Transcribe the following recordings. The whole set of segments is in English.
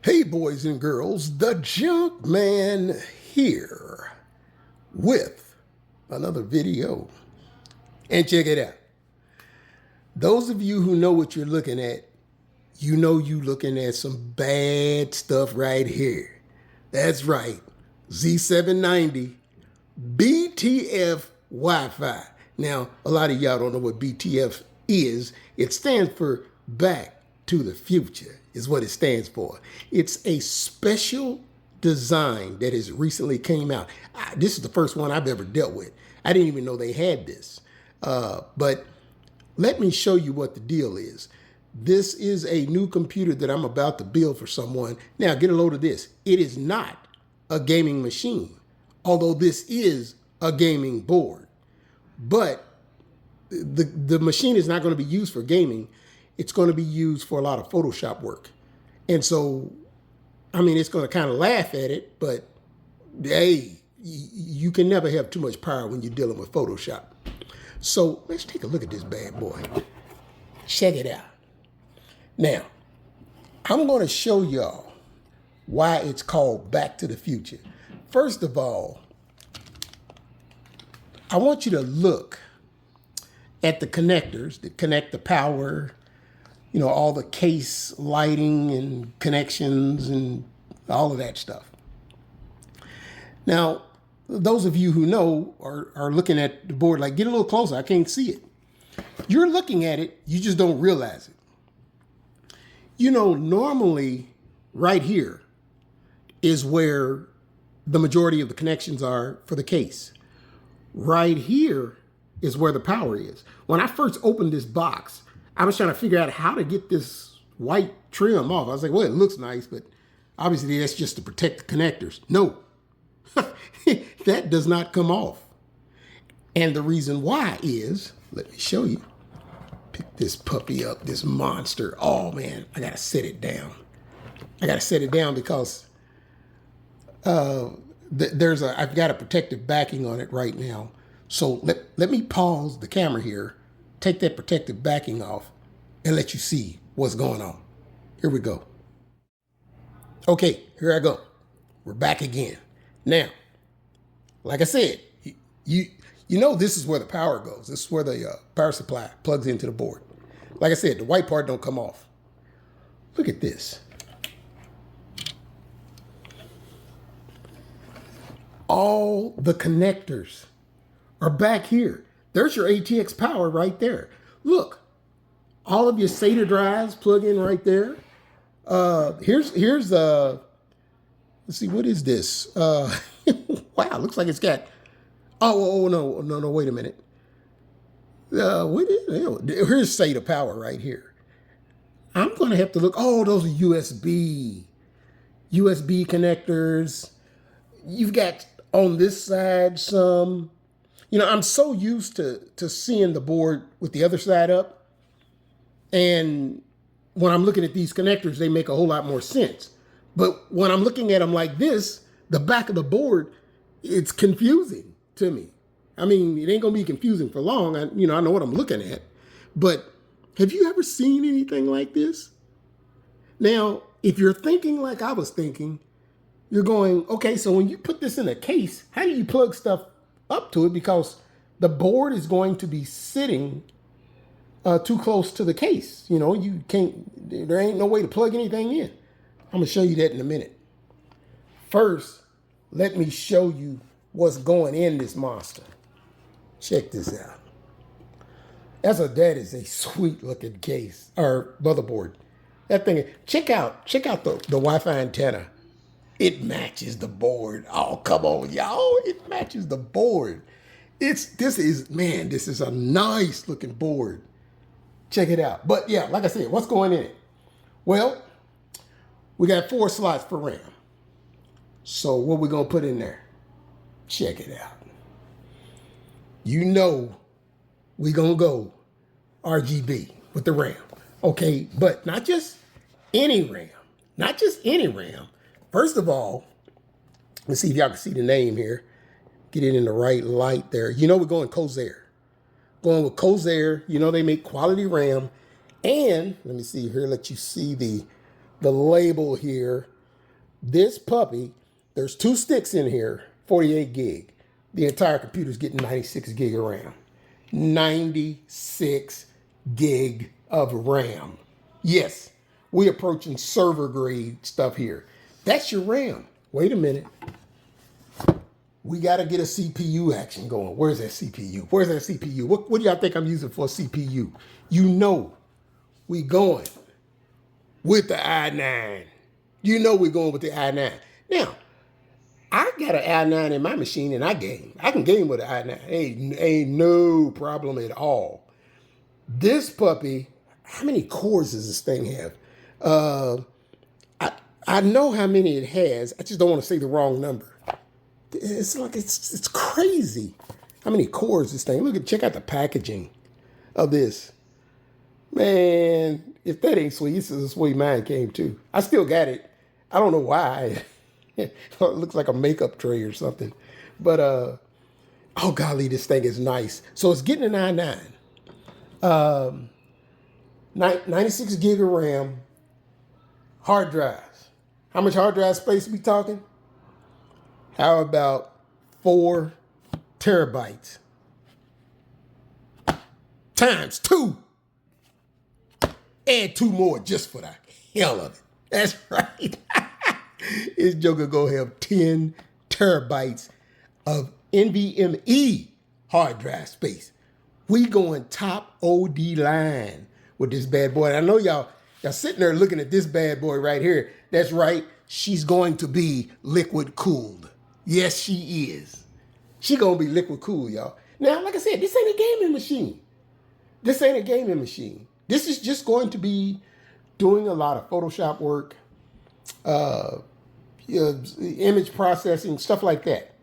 Hey boys and girls, the Junkman here with another video. And check it out. Those of you who know what you're looking at, you know you looking at some bad stuff right here. That's right, Z790 BTF Wi-Fi. Now, a lot of y'all don't know what BTF is. It stands for Back to the Future, is what it stands for. It's a special design that has recently came out. This is the first one I've ever dealt with. I didn't even know they had this. But let me show you what the deal is. This is a new computer that I'm about to build for someone. Now, get a load of this. It is not a gaming machine, although this is a gaming board. But the machine is not going to be used for gaming. It's going to be used for a lot of Photoshop work. And so, I mean, it's going to kind of laugh at it, but hey, you can never have too much power when you're dealing with Photoshop. So let's take a look at this bad boy. Check it out. Now, I'm going to show y'all why it's called Back to the Future. First of all, I want you to look at the connectors that connect the power, you know, all the case lighting and connections and all of that stuff. Now, those of you who know are looking at the board like, get a little closer, I can't see it. You're looking at it, you just don't realize it. You know, normally right here is where the majority of the connections are for the case. Right here is where the power is. When I first opened this box, I was trying to figure out how to get this white trim off. I was like, well, it looks nice, but obviously that's just to protect the connectors. No, that does not come off. And the reason why is, let me show you. Pick this puppy up, this monster. Oh man, I gotta set it down. I gotta set it down because I've got a protective backing on it right now. So let me pause the camera here, take that protective backing off, and let you see what's going on. Here we go. Okay, here I go. We're back again. Now, like I said, you know this is where the power goes. This is where the power supply plugs into the board. Like I said, the white part don't come off. Look at this. All the connectors are back here. There's your ATX power right there. Look, all of your SATA drives plug in right there. Here's let's see, what is this? Wow, looks like it's got, no, wait a minute. What is, here's SATA power right here. I'm gonna have to look, oh, those are USB connectors. You've got on this side some, you know, I'm so used to seeing the board with the other side up. And when I'm looking at these connectors, they make a whole lot more sense. But when I'm looking at them like this, the back of the board, it's confusing to me. I mean, it ain't gonna be confusing for long. I know what I'm looking at. But have you ever seen anything like this? Now, if you're thinking like I was thinking, you're going, okay, so when you put this in a case, how do you plug stuff up to it? Because the board is going to be sitting too close to the case. You know, you can't, there ain't no way to plug anything in. I'm gonna show you that in a minute. First, let me show you what's going in this monster. Check this out. That is a sweet looking case, or motherboard. That thing, check out the Wi-Fi antenna. It matches the board. Oh, come on, y'all. It matches the board. This is a nice looking board. Check it out. But yeah, like I said, what's going in it? Well, we got 4 slots for RAM. So what we gonna put in there? Check it out. You know we gonna go RGB with the RAM. Okay, but not just any RAM. Not just any RAM. First of all, let's see if y'all can see the name here. Get it in the right light there. You know we're going Corsair. Going with Corsair. You know they make quality RAM. And let me see here, let you see the label here. This puppy, there's 2 sticks in here, 48 gig. The entire computer's getting 96 gig of RAM. 96 gig of RAM. Yes, we're approaching server grade stuff here. That's your RAM. Wait a minute. We got to get a CPU action going. Where's that CPU? Where's that CPU? What do y'all think I'm using for a CPU? You know we going with the i9. You know we're going with the i9. Now, I got an i9 in my machine and I game. I can game with an i9. Ain't no problem at all. This puppy, how many cores does this thing have? I know how many it has. I just don't want to say the wrong number. It's like it's crazy how many cores this thing. Check out the packaging of this. Man, if that ain't sweet, this is the way mine came too. I still got it. I don't know why. It looks like a makeup tray or something. But oh golly, this thing is nice. So it's getting an i9. 96 gig of RAM. Hard drives. How much hard drive space are we talking? How about 4 terabytes? Times 2. Add 2 more just for the hell of it. That's right. This joker gonna have 10 terabytes of NVMe hard drive space. We going top OD line with this bad boy. And I know y'all sitting there looking at this bad boy right here. That's right. She's going to be liquid cooled. Yes, she is. She gonna be liquid cooled, y'all. Now, like I said, this ain't a gaming machine. This ain't a gaming machine. This is just going to be doing a lot of Photoshop work, image processing, stuff like that.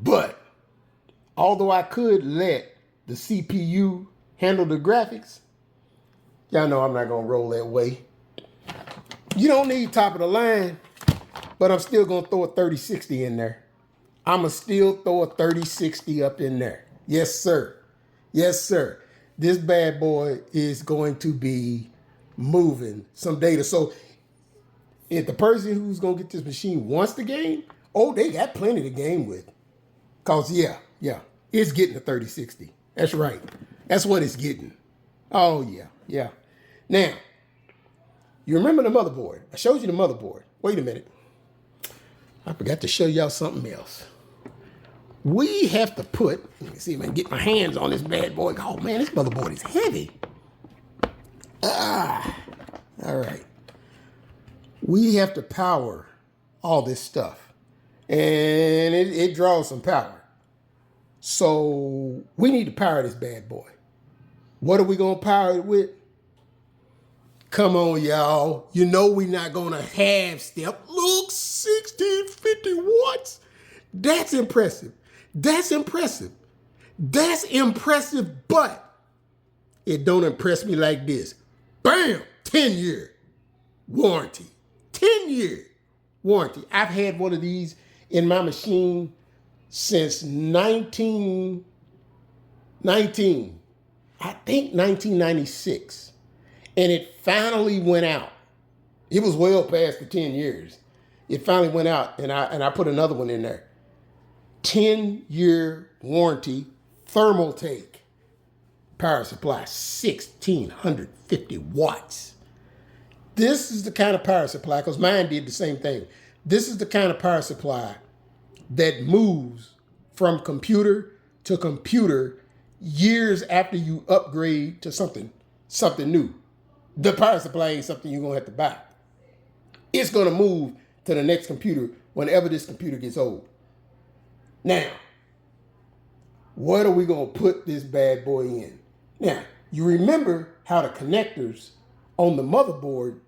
But although I could let the CPU handle the graphics, y'all know I'm not gonna roll that way. You don't need top of the line, but I'm still gonna throw a 3060 in there. I'ma still throw a 3060 up in there. Yes, sir. Yes, sir. This bad boy is going to be moving some data. So if the person who's gonna get this machine wants the game, oh, they got plenty to game with. Cause yeah, it's getting a 3060. That's right. That's what it's getting. Oh yeah. Now, you remember the motherboard? I showed you the motherboard. Wait a minute. I forgot to show y'all something else. We have to put, let me see if I can get my hands on this bad boy. Oh man, this motherboard is heavy. All right. We have to power all this stuff. And it draws some power. So we need to power this bad boy. What are we going to power it with? Come on, y'all. You know we're not going to half step. Look, 1650 watts. That's impressive. That's impressive. That's impressive, but it don't impress me like this. Bam! 10-year warranty. 10-year warranty. I've had one of these in my machine since 1996. And it finally went out. It was well past the 10 years. It finally went out, and I put another one in there. 10-year warranty, thermal take, power supply, 1650 watts. This is the kind of power supply, because mine did the same thing. This is the kind of power supply that moves from computer to computer years after you upgrade to something new. The power supply ain't something you're going to have to buy. It's going to move to the next computer whenever this computer gets old. Now, what are we going to put this bad boy in? Now, you remember how the connectors on the motherboard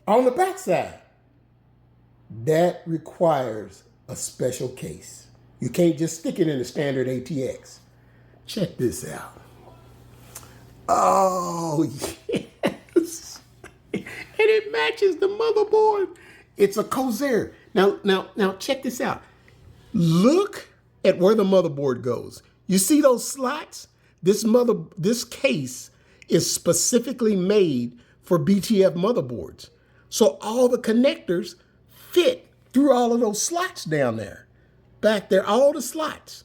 are on the backside. That requires a special case. You can't just stick it in the standard ATX. Check this out. Oh, yes. And it matches the motherboard. It's a Corsair. Now check this out. Look at where the motherboard goes. You see those slots? This case is specifically made for BTF motherboards. So all the connectors fit through all of those slots down there, back there, all the slots,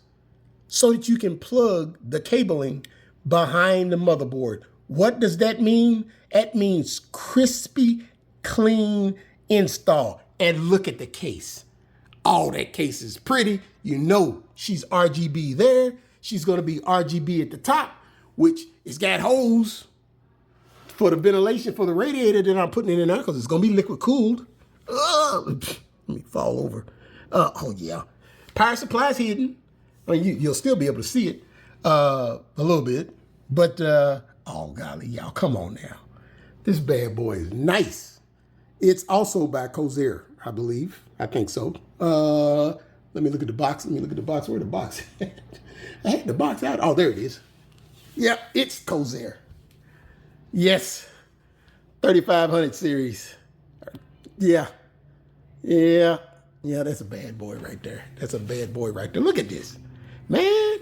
so that you can plug the cabling behind the motherboard. What does that mean? That means crispy, clean install. And look at the case. Oh, that case is pretty. You know she's RGB there. She's going to be RGB at the top, which has got holes for the ventilation for the radiator that I'm putting in there because it's going to be liquid cooled. Let me fall over. Oh, yeah. Power supply's hidden. I mean, you'll still be able to see it a little bit. But, oh, golly, y'all, come on now. This bad boy is nice. It's also by Corsair, I believe. I think so. Let me look at the box. Where the box? I had the box out. Oh, there it is. Yep, it's Corsair. Yes, 3500 series. Yeah, that's a bad boy right there. Look at this. Man,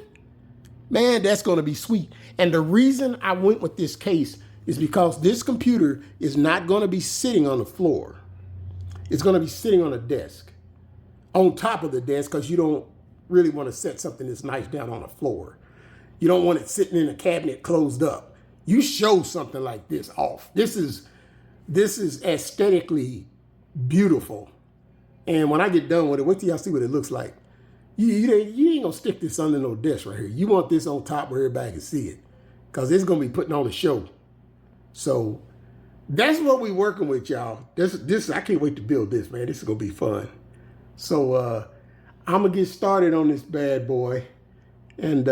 that's going to be sweet. And the reason I went with this case is because this computer is not going to be sitting on the floor. It's going to be sitting on a desk, on top of the desk, because you don't really want to set something that's nice down on the floor. You don't want it sitting in a cabinet closed up. You show something like this off. This is aesthetically beautiful. And when I get done with it, wait till y'all see what it looks like. You ain't gonna stick this under no desk right here. You want this on top where everybody can see it, because it's gonna be putting on a show. So that's what we working with, y'all. This I can't wait to build this, man. This is gonna be fun. So I'm gonna get started on this bad boy, and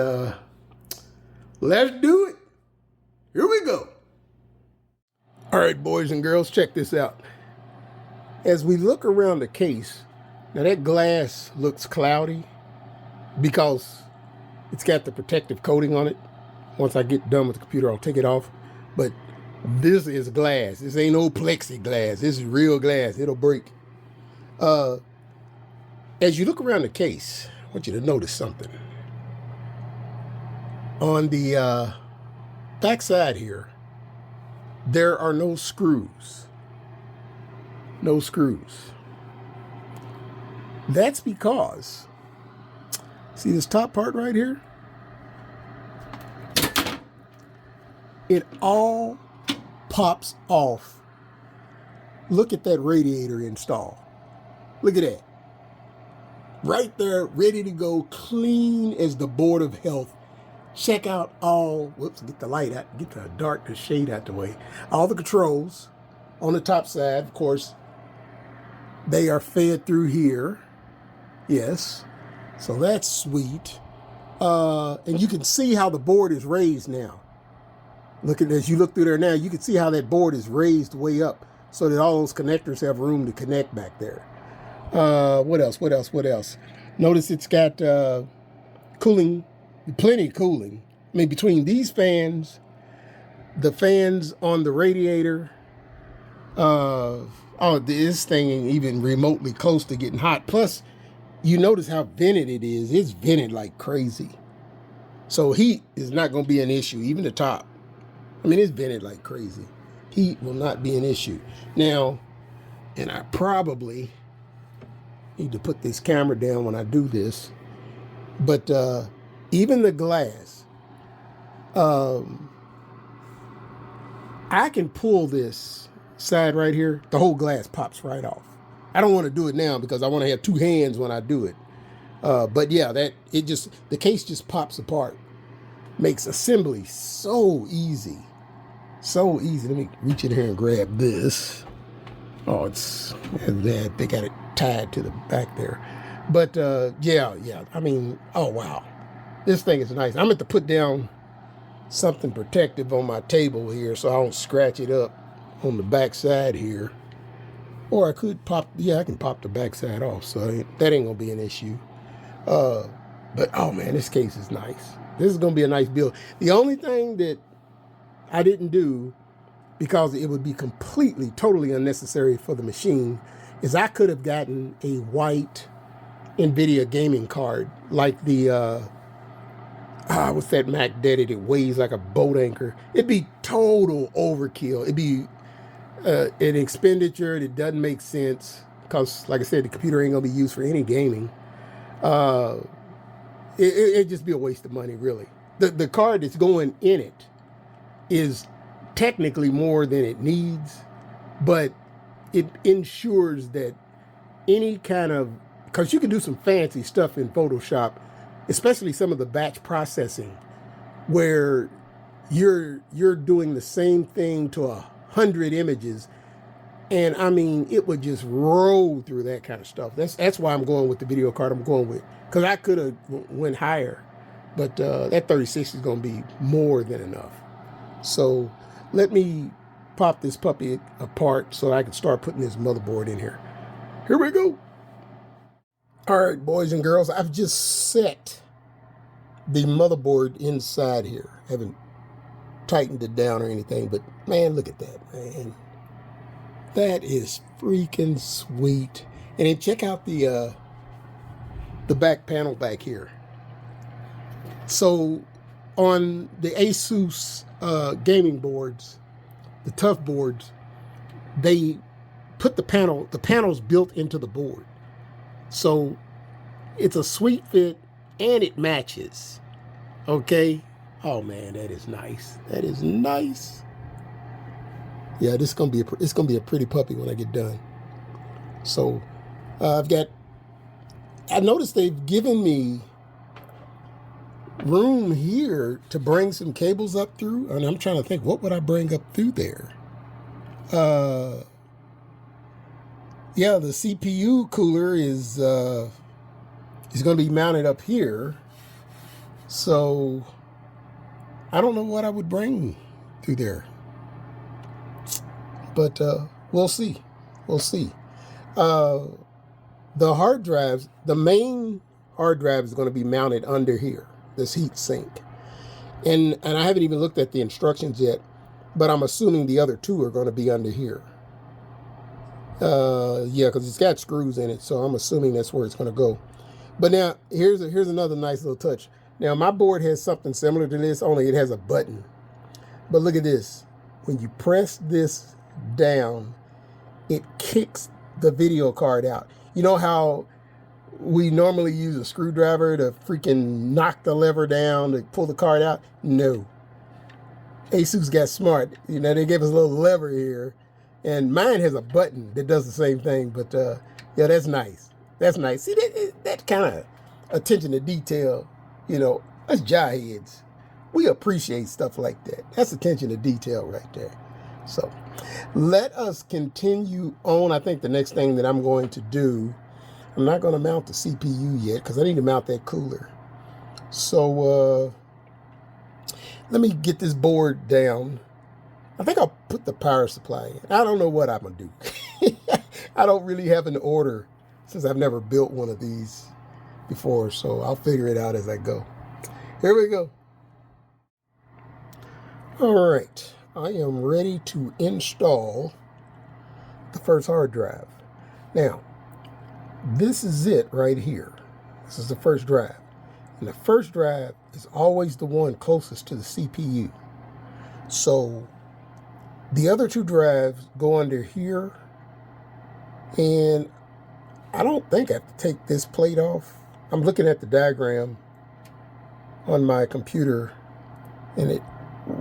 let's do it. Here we go. All right, boys and girls, check this out. As we look around the case, now that glass looks cloudy because it's got the protective coating on it. Once I get done with the computer, I'll take it off. But this is glass. This ain't no plexiglass. This is real glass. It'll break. As you look around the case, I want you to notice something. On the back side here, there are no screws. No screws. That's because, see this top part right here? It all pops off. Look at that radiator install. Look at that. Right there, ready to go, clean as the Board of Health. Check out all, whoops, get the light out, get the dark, the shade out the way. All the controls on the top side, of course, they are fed through here. Yes, so that's sweet. And you can see how the board is raised now. Look at, as you look through there now, you can see how that board is raised way up so that all those connectors have room to connect back there. What else? Notice it's got cooling, plenty of cooling. I mean, between these fans, the fans on the radiator, this thing ain't even remotely close to getting hot. Plus, you notice how vented it is. It's vented like crazy. So heat is not going to be an issue, even the top. I mean, it's vented like crazy. Heat will not be an issue. Now, and I probably need to put this camera down when I do this, but even the glass, I can pull this side right here, the whole glass pops right off. I don't want to do it now because I want to have two hands when I do it. But yeah, the case just pops apart. Makes assembly so easy. So easy. Let me reach in here and grab this. Oh, they got it tied to the back there. But yeah. I mean, oh wow. This thing is nice. I'm going to put down something protective on my table here so I don't scratch it up on the back side here. Or I could I can pop the back side off, so that ain't going to be an issue. But, oh man, this case is nice. This is going to be a nice build. The only thing that I didn't do, because it would be completely, totally unnecessary for the machine, is I could have gotten a white NVIDIA gaming card, like the, what's that Mac Daddy that weighs like a boat anchor? It'd be total overkill. It'd be an expenditure that doesn't make sense because, like I said, the computer ain't gonna be used for any gaming. It'd just be a waste of money, really. The card that's going in it is technically more than it needs, but it ensures that any kind of, because you can do some fancy stuff in Photoshop, especially some of the batch processing, where you're doing the same thing to 100 images, and I mean it would just roll through that kind of stuff. That's why I'm going with the video card I'm going with, because I could have went higher, but that 36 is going to be more than enough. So let me pop this puppy apart so I can start putting this motherboard in here. Here we go. All right, boys and girls, I've just set the motherboard inside here. I haven't tightened it down or anything, but man, look at that, man. That is freaking sweet. And then check out the back panel back here. So on the Asus gaming boards, the tough boards, they put the panel's built into the board. So it's a sweet fit and it matches. Okay. Oh man, that is nice. That is nice. Yeah, it's gonna be a pretty puppy when I get done. So I noticed they've given me room here to bring some cables up through, and I'm trying to think, what would I bring up through there? Yeah, the CPU cooler is going to be mounted up here, so I don't know what I would bring through there, but we'll see. We'll see. The hard drives, the main hard drive is going to be mounted under here, this heat sink, and I haven't even looked at the instructions yet, but I'm assuming the other two are going to be under here. Yeah, because it's got screws in it, so I'm assuming that's where it's going to go. But now, here's another nice little touch. Now, my board has something similar to this, only it has a button. But look at this. When you press this down, it kicks the video card out. You know how we normally use a screwdriver to freaking knock the lever down to pull the card out? No. Asus got smart. You know, they gave us a little lever here. And mine has a button that does the same thing, but yeah, that's nice. That's nice. See, that kind of attention to detail, you know, us jawheads, we appreciate stuff like that. That's attention to detail right there. So let us continue on. I think the next thing that I'm going to do, I'm not going to mount the CPU yet because I need to mount that cooler. So let me get this board down. I think I'll put the power supply in. I don't know what I'm going to do. I don't really have an order since I've never built one of these before, so I'll figure it out as I go. Here we go. All right, I am ready to install the first hard drive. Now, this is it right here. This is the first drive. And the first drive is always the one closest to the CPU. So the other two drives go under here, and I don't think I have to take this plate off. I'm looking at the diagram on my computer, and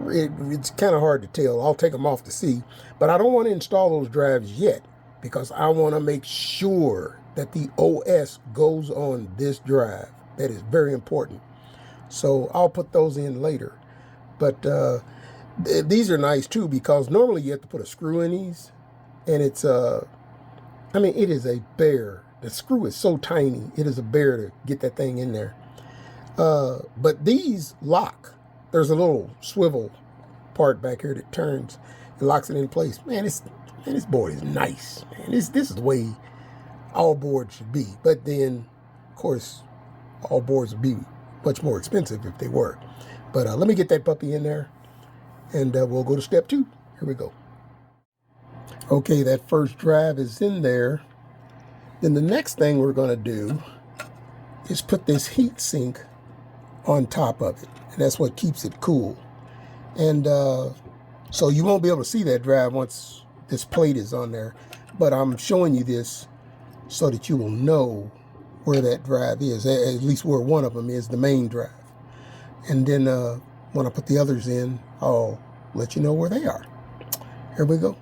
it's kind of hard to tell. I'll take them off to see, but I don't want to install those drives yet because I want to make sure that the OS goes on this drive. That is very important. So I'll put those in later, but these are nice too, because normally you have to put a screw in these, and it's I mean, it is a bear. The screw is so tiny, it is a bear to get that thing in there. But these lock. There's a little swivel part back here that turns and locks it in place. Man, this board is nice. Man, this is the way all boards should be. But then, of course, all boards would be much more expensive if they were. But let me get that puppy in there, and we'll go to step 2. Here we go. Okay, that first drive is in there. Then the next thing we're going to do is put this heat sink on top of it, and that's what keeps it cool. And so you won't be able to see that drive once this plate is on there, but I'm showing you this so that you will know where that drive is, at least where one of them is, the main drive. And then when I put the others in, I'll let you know where they are. Here we go.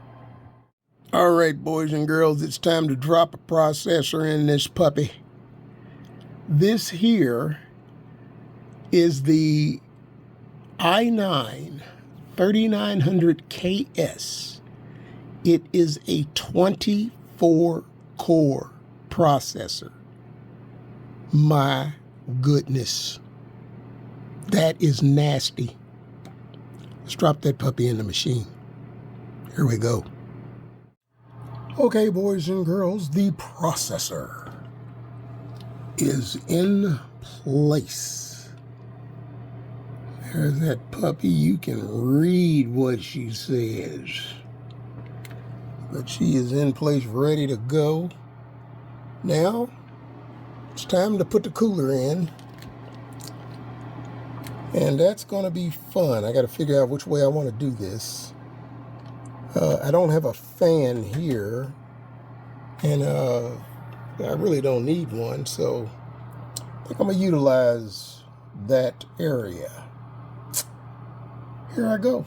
All right, boys and girls, it's time to drop a processor in this puppy. This here is the i9 3900KS. It is a 24-core processor. My goodness, that is nasty. Let's drop that puppy in the machine. Here we go. Okay, boys and girls, the processor is in place. There's that puppy. You can read what she says. But she is in place, ready to go. Now, it's time to put the cooler in. And that's going to be fun. I got to figure out which way I want to do this. I don't have a fan here. And I really don't need one. So I think I'm going to utilize that area. Here I go.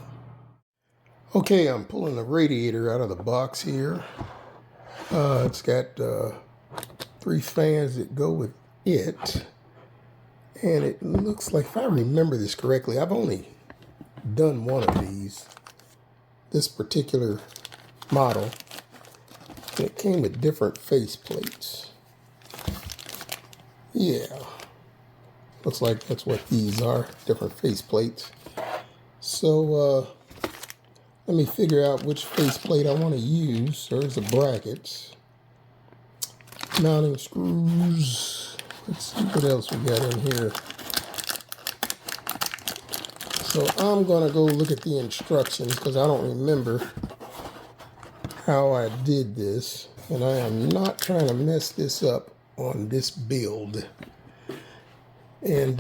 Okay, I'm pulling the radiator out of the box here. It's got 3 fans that go with it. And it looks like, if I remember this correctly, I've only done one of these, this particular model. And it came with different face plates. Yeah, looks like that's what these are, different face plates. So let me figure out which face plate I want to use. There's the brackets, mounting screws. Let's see what else we got in here. So I'm going to go look at the instructions because I don't remember how I did this. And I am not trying to mess this up on this build. And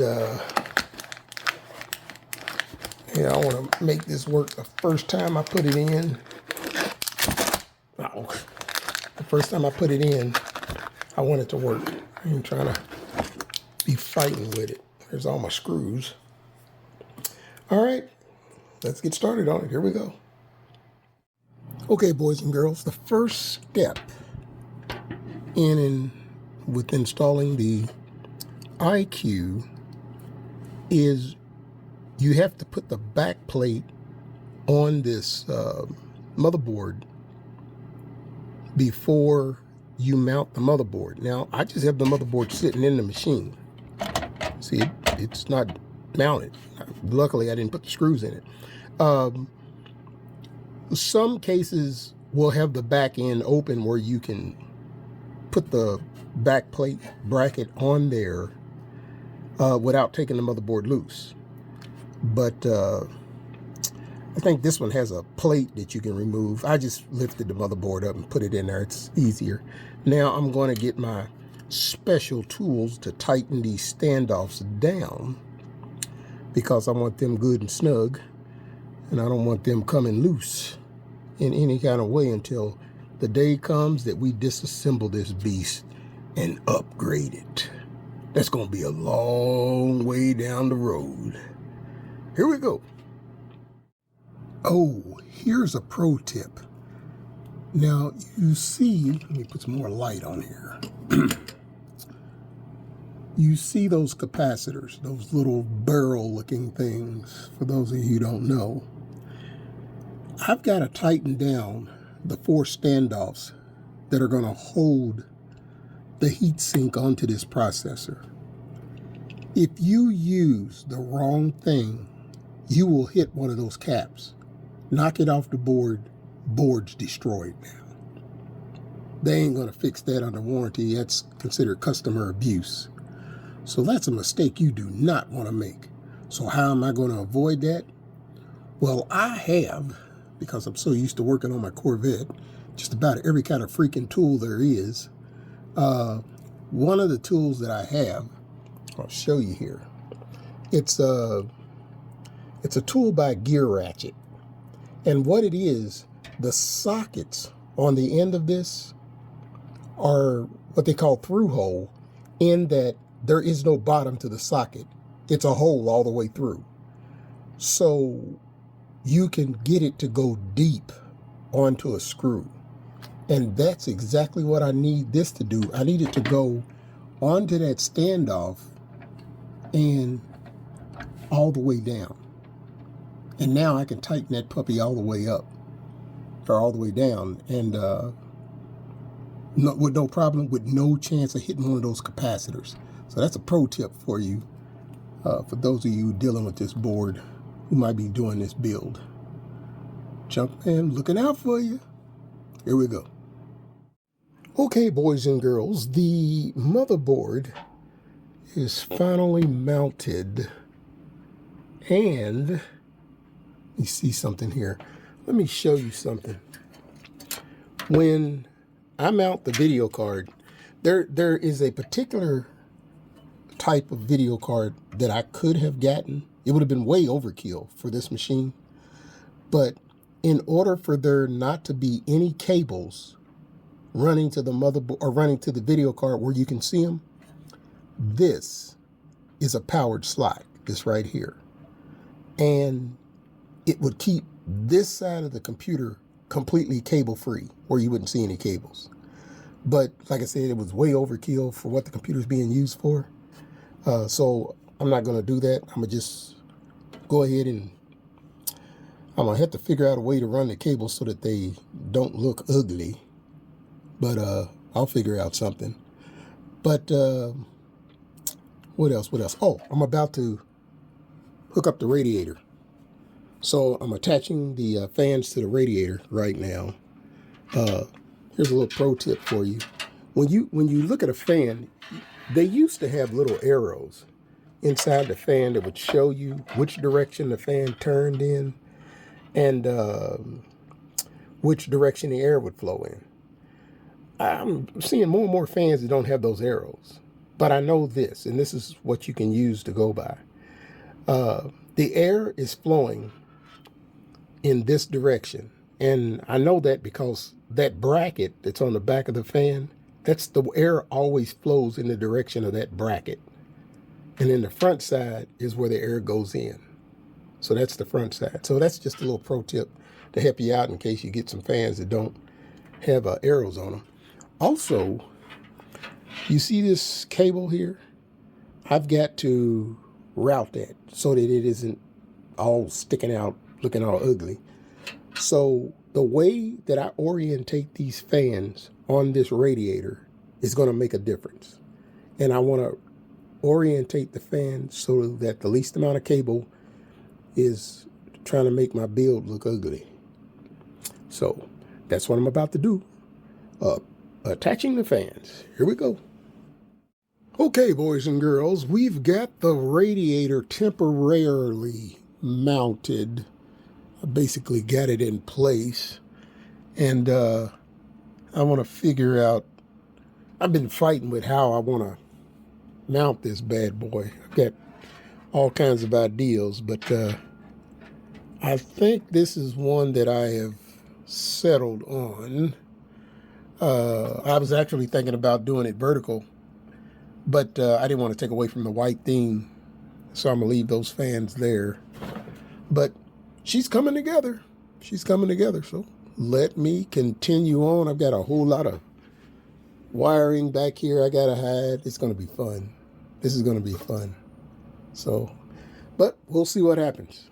yeah, I want to make this work the first time I put it in. Oh, the first time I put it in, I want it to work. I ain't trying to be fighting with it. There's all my screws. All right, let's get started on it. Here we go. Okay, boys and girls, the first step with installing the iCUE is you have to put the back plate on this motherboard before you mount the motherboard. Now, I just have the motherboard sitting in the machine. See, it's not mounted. Luckily, I didn't put the screws in it. Some cases will have the back end open where you can put the back plate bracket on there without taking the motherboard loose. But I think this one has a plate that you can remove. I just lifted the motherboard up and put it in there. It's easier. Now I'm going to get my special tools to tighten these standoffs down because I want them good and snug, and I don't want them coming loose in any kind of way until the day comes that we disassemble this beast and upgrade it. That's going to be a long way down the road. Here we go. Oh, here's a pro tip. Now, you see, let me put some more light on here. You see those capacitors, those little barrel-looking things, for those of you who don't know. I've got to tighten down the 4 standoffs that are going to hold the heatsink onto this processor. If you use the wrong thing, you will hit one of those caps. Knock it off the board, board's destroyed now. They ain't going to fix that under warranty. That's considered customer abuse. So that's a mistake you do not want to make. So how am I going to avoid that? Well, I have, because I'm so used to working on my Corvette, just about every kind of freaking tool there is. One of the tools that I have, I'll show you here. It's a tool by Gear Ratchet. And what it is, the sockets on the end of this are what they call through hole, in that there is no bottom to the socket. It's a hole all the way through. So you can get it to go deep onto a screw. And that's exactly what I need this to do. I need it to go onto that standoff and all the way down. And now I can tighten that puppy all the way up, or all the way down, and with no problem, with no chance of hitting one of those capacitors. So that's a pro tip for you, for those of you dealing with this board who might be doing this build. Junkman looking out for you. Here we go. Okay, boys and girls, the motherboard is finally mounted, and you see something here. Let me show you something. When I mount the video card, there is a particular type of video card that I could have gotten. It would have been way overkill for this machine, but in order for there not to be any cables running to the motherboard or running to the video card where you can see them, this is a powered slide, this right here. And it would keep this side of the computer completely cable free, where you wouldn't see any cables. But like I said, it was way overkill for what the computer's being used for. So I'm not going to do that. I'm going to just go ahead and I'm going to have to figure out a way to run the cables so that they don't look ugly. But I'll figure out something. But what else? Oh, I'm about to hook up the radiator. So I'm attaching the fans to the radiator right now. Here's a little pro tip for you. When you look at a fan, they used to have little arrows inside the fan that would show you which direction the fan turned in and which direction the air would flow in. I'm seeing more and more fans that don't have those arrows. But I know this, and this is what you can use to go by. The air is flowing in this direction. And I know that because that bracket that's on the back of the fan, that's the air always flows in the direction of that bracket. And then the front side is where the air goes in. So that's the front side. So that's just a little pro tip to help you out in case you get some fans that don't have arrows on them. Also, you see this cable here? I've got to route that so that it isn't all sticking out, looking all ugly. So the way that I orientate these fans on this radiator is going to make a difference. And I want to orientate the fan so that the least amount of cable is trying to make my build look ugly. So that's what I'm about to do. Attaching the fans. Here we go. Okay, boys and girls, we've got the radiator temporarily mounted. I basically got it in place. And I want to figure out, I've been fighting with how I want to mount this bad boy. I've got all kinds of ideas, but I think this is one that I have settled on. I was actually thinking about doing it vertical, but I didn't want to take away from the white theme, so I'm going to leave those fans there. But she's coming together. She's coming together, so let me continue on. I've got a whole lot of wiring back here I got to hide. It's going to be fun. This is going to be fun. So, but we'll see what happens.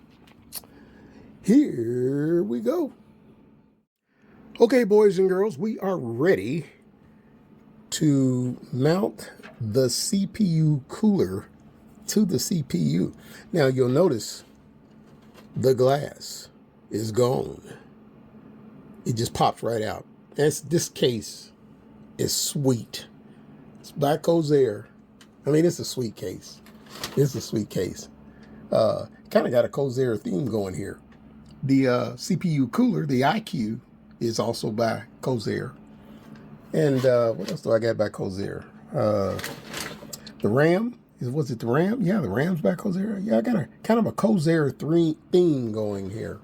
Here we go. Okay, boys and girls, we are ready to mount the CPU cooler to the CPU. Now, you'll notice the glass is gone. It just pops right out. This case is sweet. It's by Corsair. I mean, it's a sweet case. It's a sweet case. Kind of got a Corsair theme going here. The CPU cooler, the IQ, is also by Corsair. And what else do I got by Corsair? The RAM, was it the RAM? Yeah, the RAM's by Corsair. Yeah, I got a kind of a Corsair theme going here.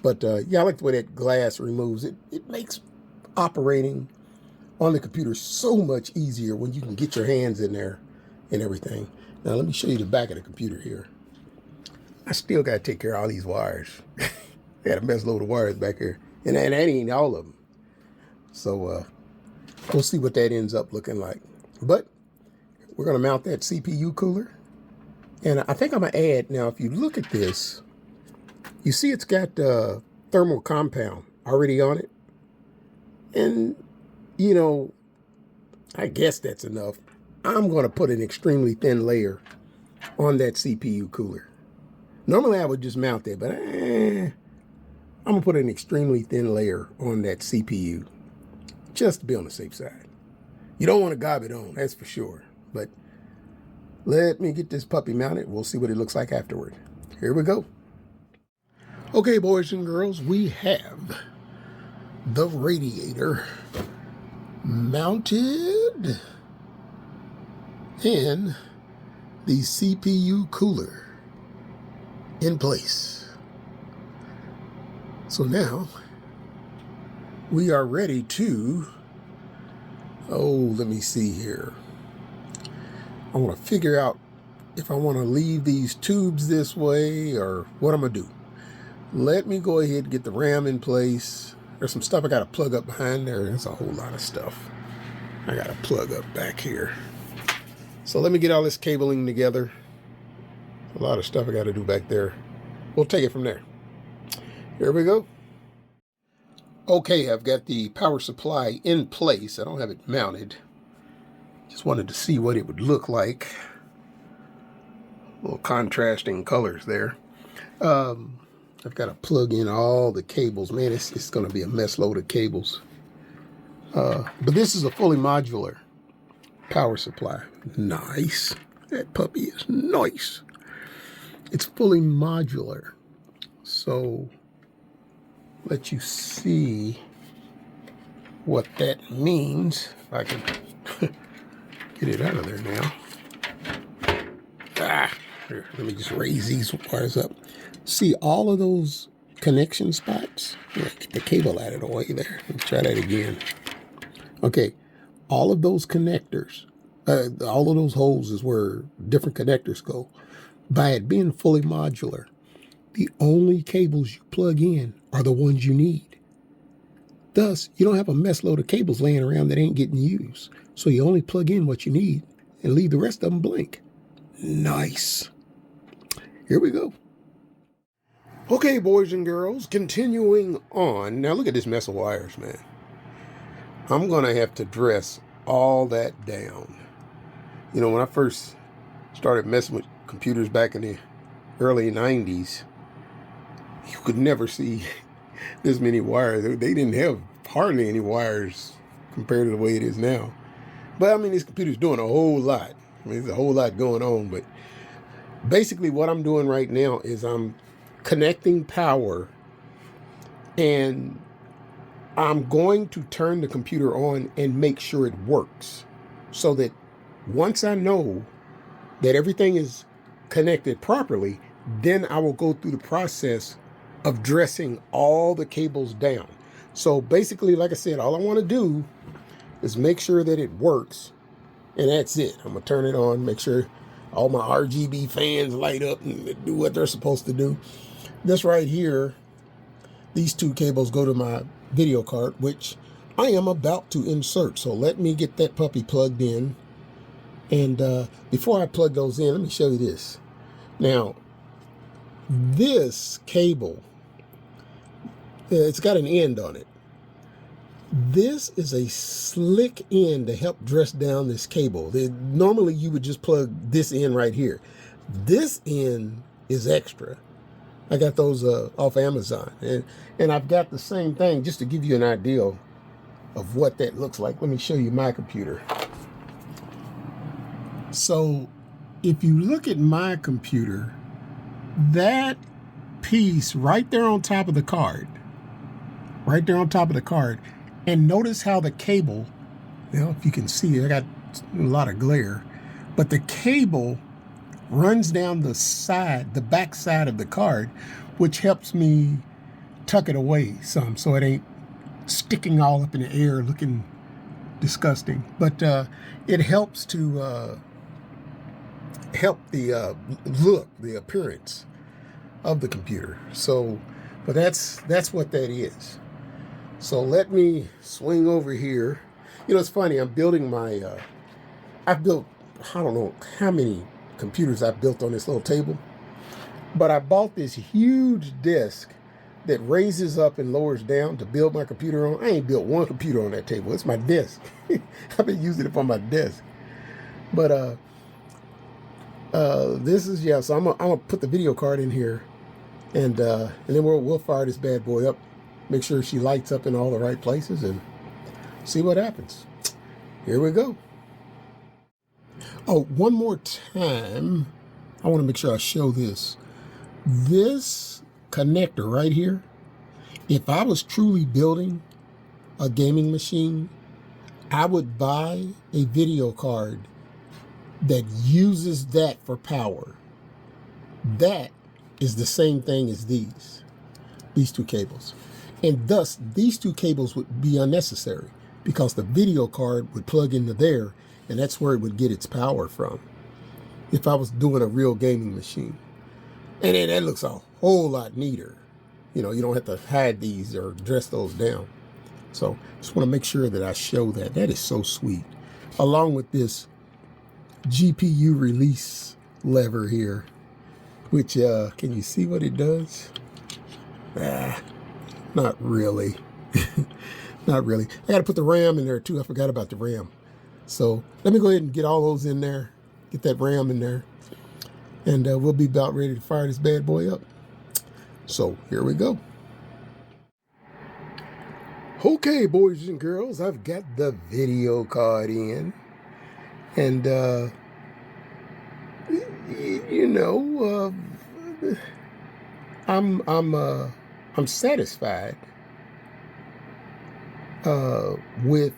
But yeah, I like the way that glass removes it. It makes operating on the computer so much easier when you can get your hands in there and everything. Now let me show you the back of the computer here. I still got to take care of all these wires. I got a mess load of wires back here, and that ain't all of them. So we'll see what that ends up looking like. But we're going to mount that CPU cooler. And I think I'm going to add, now if you look at this, you see it's got thermal compound already on it. And, you know, I guess that's enough. I'm going to put an extremely thin layer on that CPU cooler. Normally I would just mount that, but I'm going to put an extremely thin layer on that CPU just to be on the safe side. You don't want to gob it on, that's for sure. But let me get this puppy mounted. We'll see what it looks like afterward. Here we go. Okay, boys and girls, we have the radiator mounted and the CPU cooler in place. So now we are ready to, let me see here. I want to figure out if I want to leave these tubes this way or what I'm going to do. Let me go ahead and get the RAM in place. There's some stuff I got to plug up behind there. There's a whole lot of stuff I got to plug up back here. So let me get all this cabling together. A lot of stuff I got to do back there. We'll take it from there. Here we go. Okay, I've got the power supply in place. I don't have it mounted. Just wanted to see what it would look like. A little contrasting colors there. I've got to plug in all the cables. Man, it's going to be a mess load of cables. But this is a fully modular power supply. Nice. That puppy is nice. It's fully modular. So, let you see what that means. If I can get it out of there now. Here, let me just raise these wires up. See all of those connection spots? Yeah, get the cable out of the way there. Let's try that again. Okay, all of those connectors, all of those holes is where different connectors go. By it being fully modular, the only cables you plug in are the ones you need. Thus, you don't have a mess load of cables laying around that ain't getting used. So you only plug in what you need and leave the rest of them blank. Nice. Here we go. Okay, boys and girls, continuing on. Now look at this mess of wires, man. I'm going to have to dress all that down. You know, when I first started messing with computers back in the early 90s, you could never see this many wires. They didn't have hardly any wires compared to the way it is now. But I mean, this computer's doing a whole lot. I mean, there's a whole lot going on. But basically what I'm doing right now is I'm connecting power, and I'm going to turn the computer on and make sure it works, so that once I know that everything is connected properly, then I will go through the process of dressing all the cables down. So basically, like I said, all I want to do is make sure that it works, and that's it. I'm going to turn it on, make sure all my RGB fans light up and do what they're supposed to do. This right here, these two cables go to my video card, which I am about to insert. So let me get that puppy plugged in. And before I plug those in, let me show you this. Now, this cable, it's got an end on it. This is a slick end to help dress down this cable. Normally, you would just plug this in right here. This end is extra. I got those off Amazon. And I've got the same thing, just to give you an idea of what that looks like. Let me show you my computer. So if you look at my computer, that piece right there on top of the card, and notice how the cable, if you can see, I got a lot of glare, but the cable runs down the side, the back side of the card, which helps me tuck it away some so it ain't sticking all up in the air looking disgusting. But it helps to help the look, the appearance of the computer. So, but that's what that is. So let me swing over here. You know, it's funny. I'm building my. I've built, I don't know how many computers I've built on this little table, but I bought this huge desk that raises up and lowers down to build my computer on. I ain't built one computer on that table. It's my desk. I've been using it for my desk. But this is, yeah, so I'm gonna put the video card in here, and then we'll fire this bad boy up, make sure she lights up in all the right places, and see what happens. Here we go. Oh, one more time, I want to make sure I show this. This connector right here, if I was truly building a gaming machine, I would buy a video card that uses that for power. That is the same thing as these two cables. And thus, these two cables would be unnecessary because the video card would plug into there, and that's where it would get its power from if I was doing a real gaming machine. And then that looks a whole lot neater. You know, you don't have to hide these or dress those down. So just want to make sure that I show that. That is so sweet. Along with this GPU release lever here, which, can you see what it does? Not really. Not really. I got to put the RAM in there too. I forgot about the RAM. So let me go ahead and get all those in there. Get that RAM in there. And we'll be about ready to fire this bad boy up. So here we go. Okay, boys and girls, I've got the video card in. And, you know, I'm satisfied with.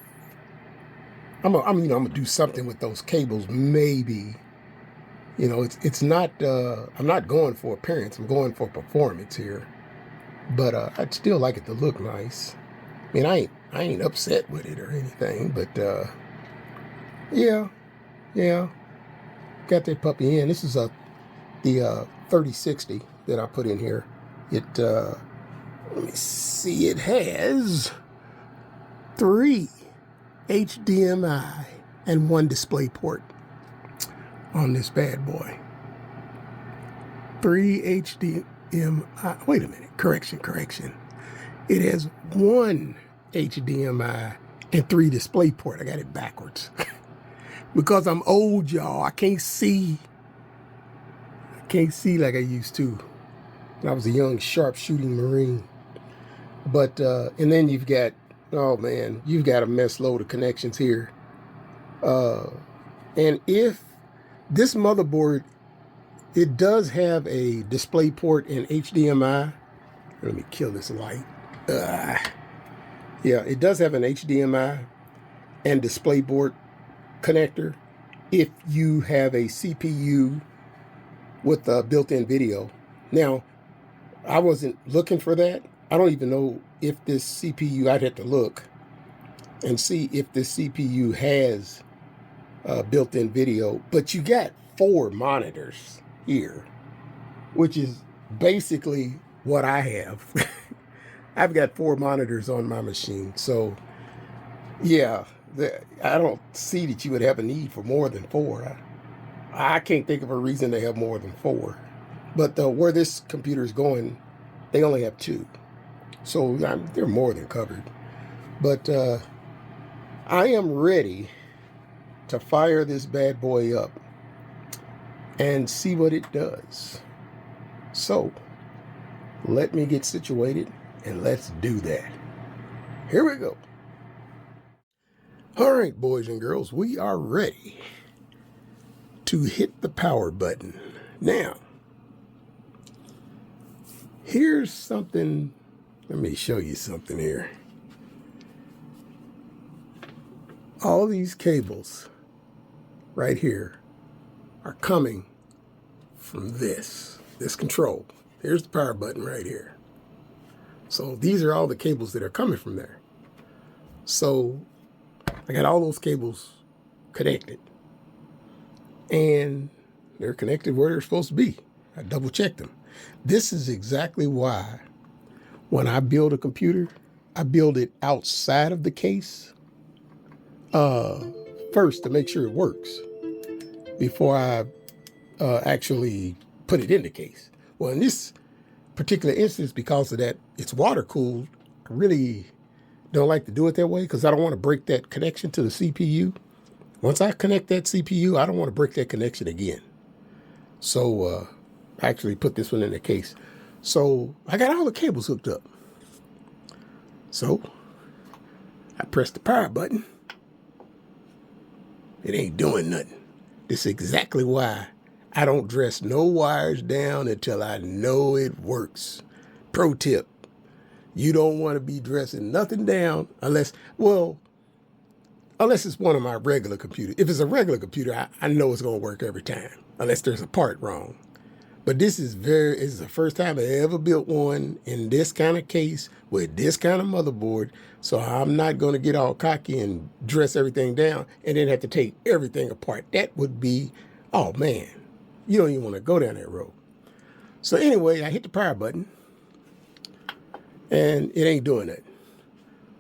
I'm gonna do something with those cables, maybe. You know, it's not. I'm not going for appearance. I'm going for performance here. But I'd still like it to look nice. I mean, I ain't upset with it or anything. But yeah, got that puppy in. This is the 3060 that I put in here. It let me see. It has 3 HDMI and 1 display port on this bad boy. 3 HDMI. Wait a minute. Correction. It has 1 HDMI and 3 display port. I got it backwards. Because I'm old, y'all. I can't see like I used to when I was a young, sharp-shooting Marine. But, and then you've got, oh man, you've got a mess load of connections here. And if this motherboard, it does have a display port and HDMI. Let me kill this light. Yeah, it does have an HDMI and DisplayPort connector if you have a CPU with a built-in video. Now, I wasn't looking for that. I don't even know if this CPU, I'd have to look and see if this CPU has built-in video. But you got 4 monitors here, which is basically what I have. I've got 4 monitors on my machine. So, yeah, I don't see that you would have a need for more than 4. I can't think of a reason to have more than 4. But where this computer is going, they only have 2. So they're more than covered. But I am ready to fire this bad boy up and see what it does. So let me get situated and let's do that. Here we go. All right, boys and girls, we are ready to hit the power button. Now, here's something. Let me show you something here. All these cables right here are coming from this control. Here's the power button right here. So these are all the cables that are coming from there. So I got all those cables connected. And they're connected where they're supposed to be. I double checked them. This is exactly why when I build a computer, I build it outside of the case first to make sure it works before I actually put it in the case. Well, in this particular instance, because of that, it's water cooled. I really don't like to do it that way because I don't want to break that connection to the CPU. Once I connect that CPU, I don't want to break that connection again. So I actually put this one in the case. So I got all the cables hooked up. So I pressed the power button. It ain't doing nothing. This is exactly why I don't dress no wires down until I know it works. Pro tip, you don't want to be dressing nothing down unless it's one of my regular computers. If it's a regular computer, I know it's going to work every time, unless there's a part wrong. But this is the first time I ever built one in this kind of case with this kind of motherboard. So I'm not going to get all cocky and dress everything down and then have to take everything apart. That would be, oh man, you don't even want to go down that road. So anyway, I hit the power button and it ain't doing that.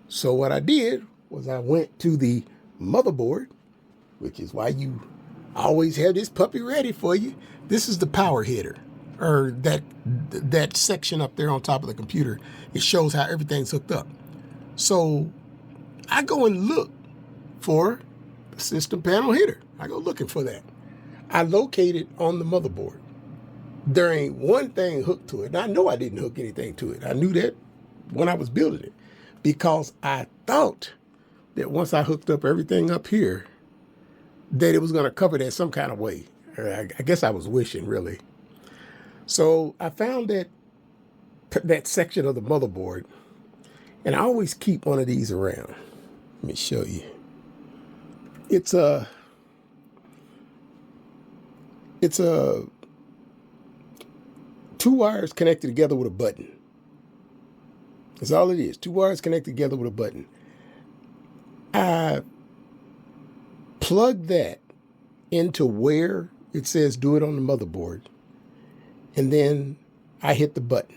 So what I did was I went to the motherboard, which is why you always have this puppy ready for you. This is the power header, or that section up there on top of the computer. It shows how everything's hooked up. So I go and look for the system panel header. I go looking for that. I locate it on the motherboard. There ain't one thing hooked to it. And I know I didn't hook anything to it. I knew that when I was building it because I thought that once I hooked up everything up here, that it was going to cover that some kind of way. I guess I was wishing, really. So I found that section of the motherboard, and I always keep one of these around. Let me show you. It's a 2 wires connected together with a button. That's all it is. 2 wires connected together with a button. I plug that into where it says do it on the motherboard. And then I hit the button.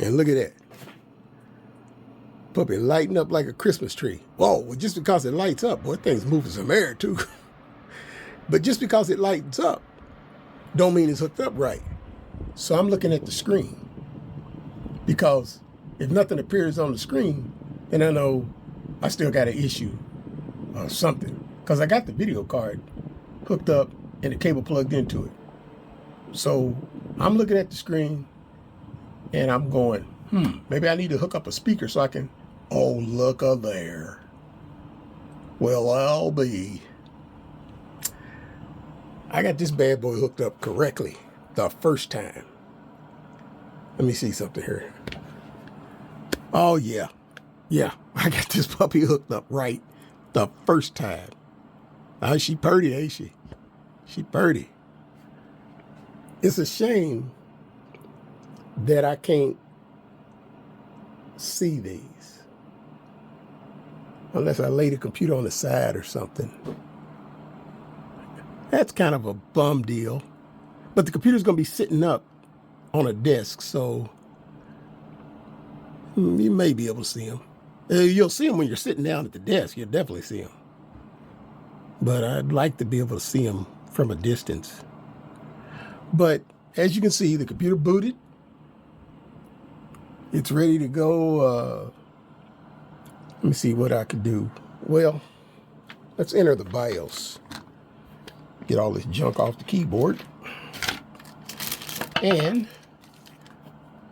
And look at that. Puppy lighting up like a Christmas tree. Whoa, well, just because it lights up, boy, thing's moving some air too. But just because it lights up, don't mean it's hooked up right. So I'm looking at the screen. Because if nothing appears on the screen, then I know I still got an issue or something. Because I got the video card hooked up and the cable plugged into it. So I'm looking at the screen and I'm going, maybe I need to hook up a speaker so I can, oh, look there. Well, I'll be. I got this bad boy hooked up correctly the first time. Let me see something here. Oh, yeah. Yeah, I got this puppy hooked up right the first time. She purty, ain't she? She purty. It's a shame that I can't see these. Unless I lay the computer on the side or something. That's kind of a bum deal. But the computer's going to be sitting up on a desk, so you may be able to see them. You'll see them when you're sitting down at the desk. You'll definitely see them. But I'd like to be able to see them from a distance. But as you can see, the computer booted. It's ready to go. Let me see what I could do. Well, let's enter the BIOS. Get all this junk off the keyboard. And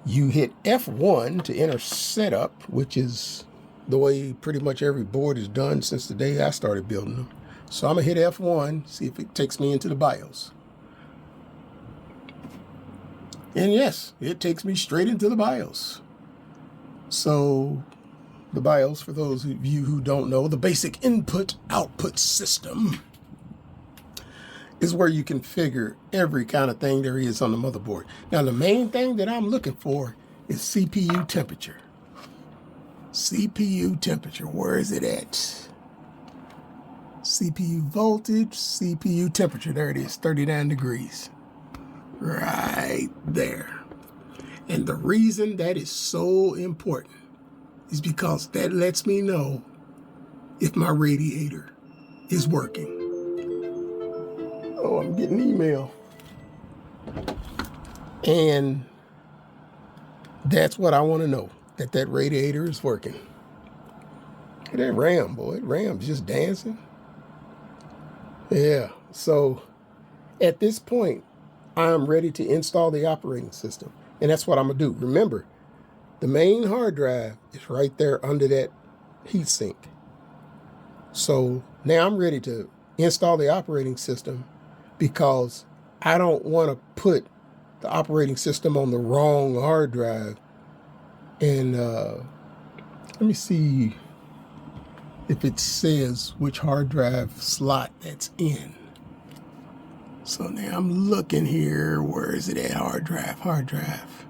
you hit F1 to enter setup, which is the way pretty much every board is done since the day I started building them. So I'm going to hit F1, see if it takes me into the BIOS. And yes, it takes me straight into the BIOS. So the BIOS, for those of you who don't know, the basic input-output system is where you configure every kind of thing there is on the motherboard. Now, the main thing that I'm looking for is CPU temperature. CPU temperature, where is it at? CPU voltage, CPU temperature, there it is, 39 degrees. Right there. And the reason that is so important is because that lets me know if my radiator is working. Oh, I'm getting email. And that's what I want to know, that radiator is working. Look at that RAM, boy. RAM's just dancing. Yeah, so at this point, I'm ready to install the operating system. And that's what I'm going to do. Remember, the main hard drive is right there under that heatsink. So now I'm ready to install the operating system because I don't want to put the operating system on the wrong hard drive. And let me see if it says which hard drive slot that's in. So now I'm looking here. Where is it at? Hard drive, hard drive.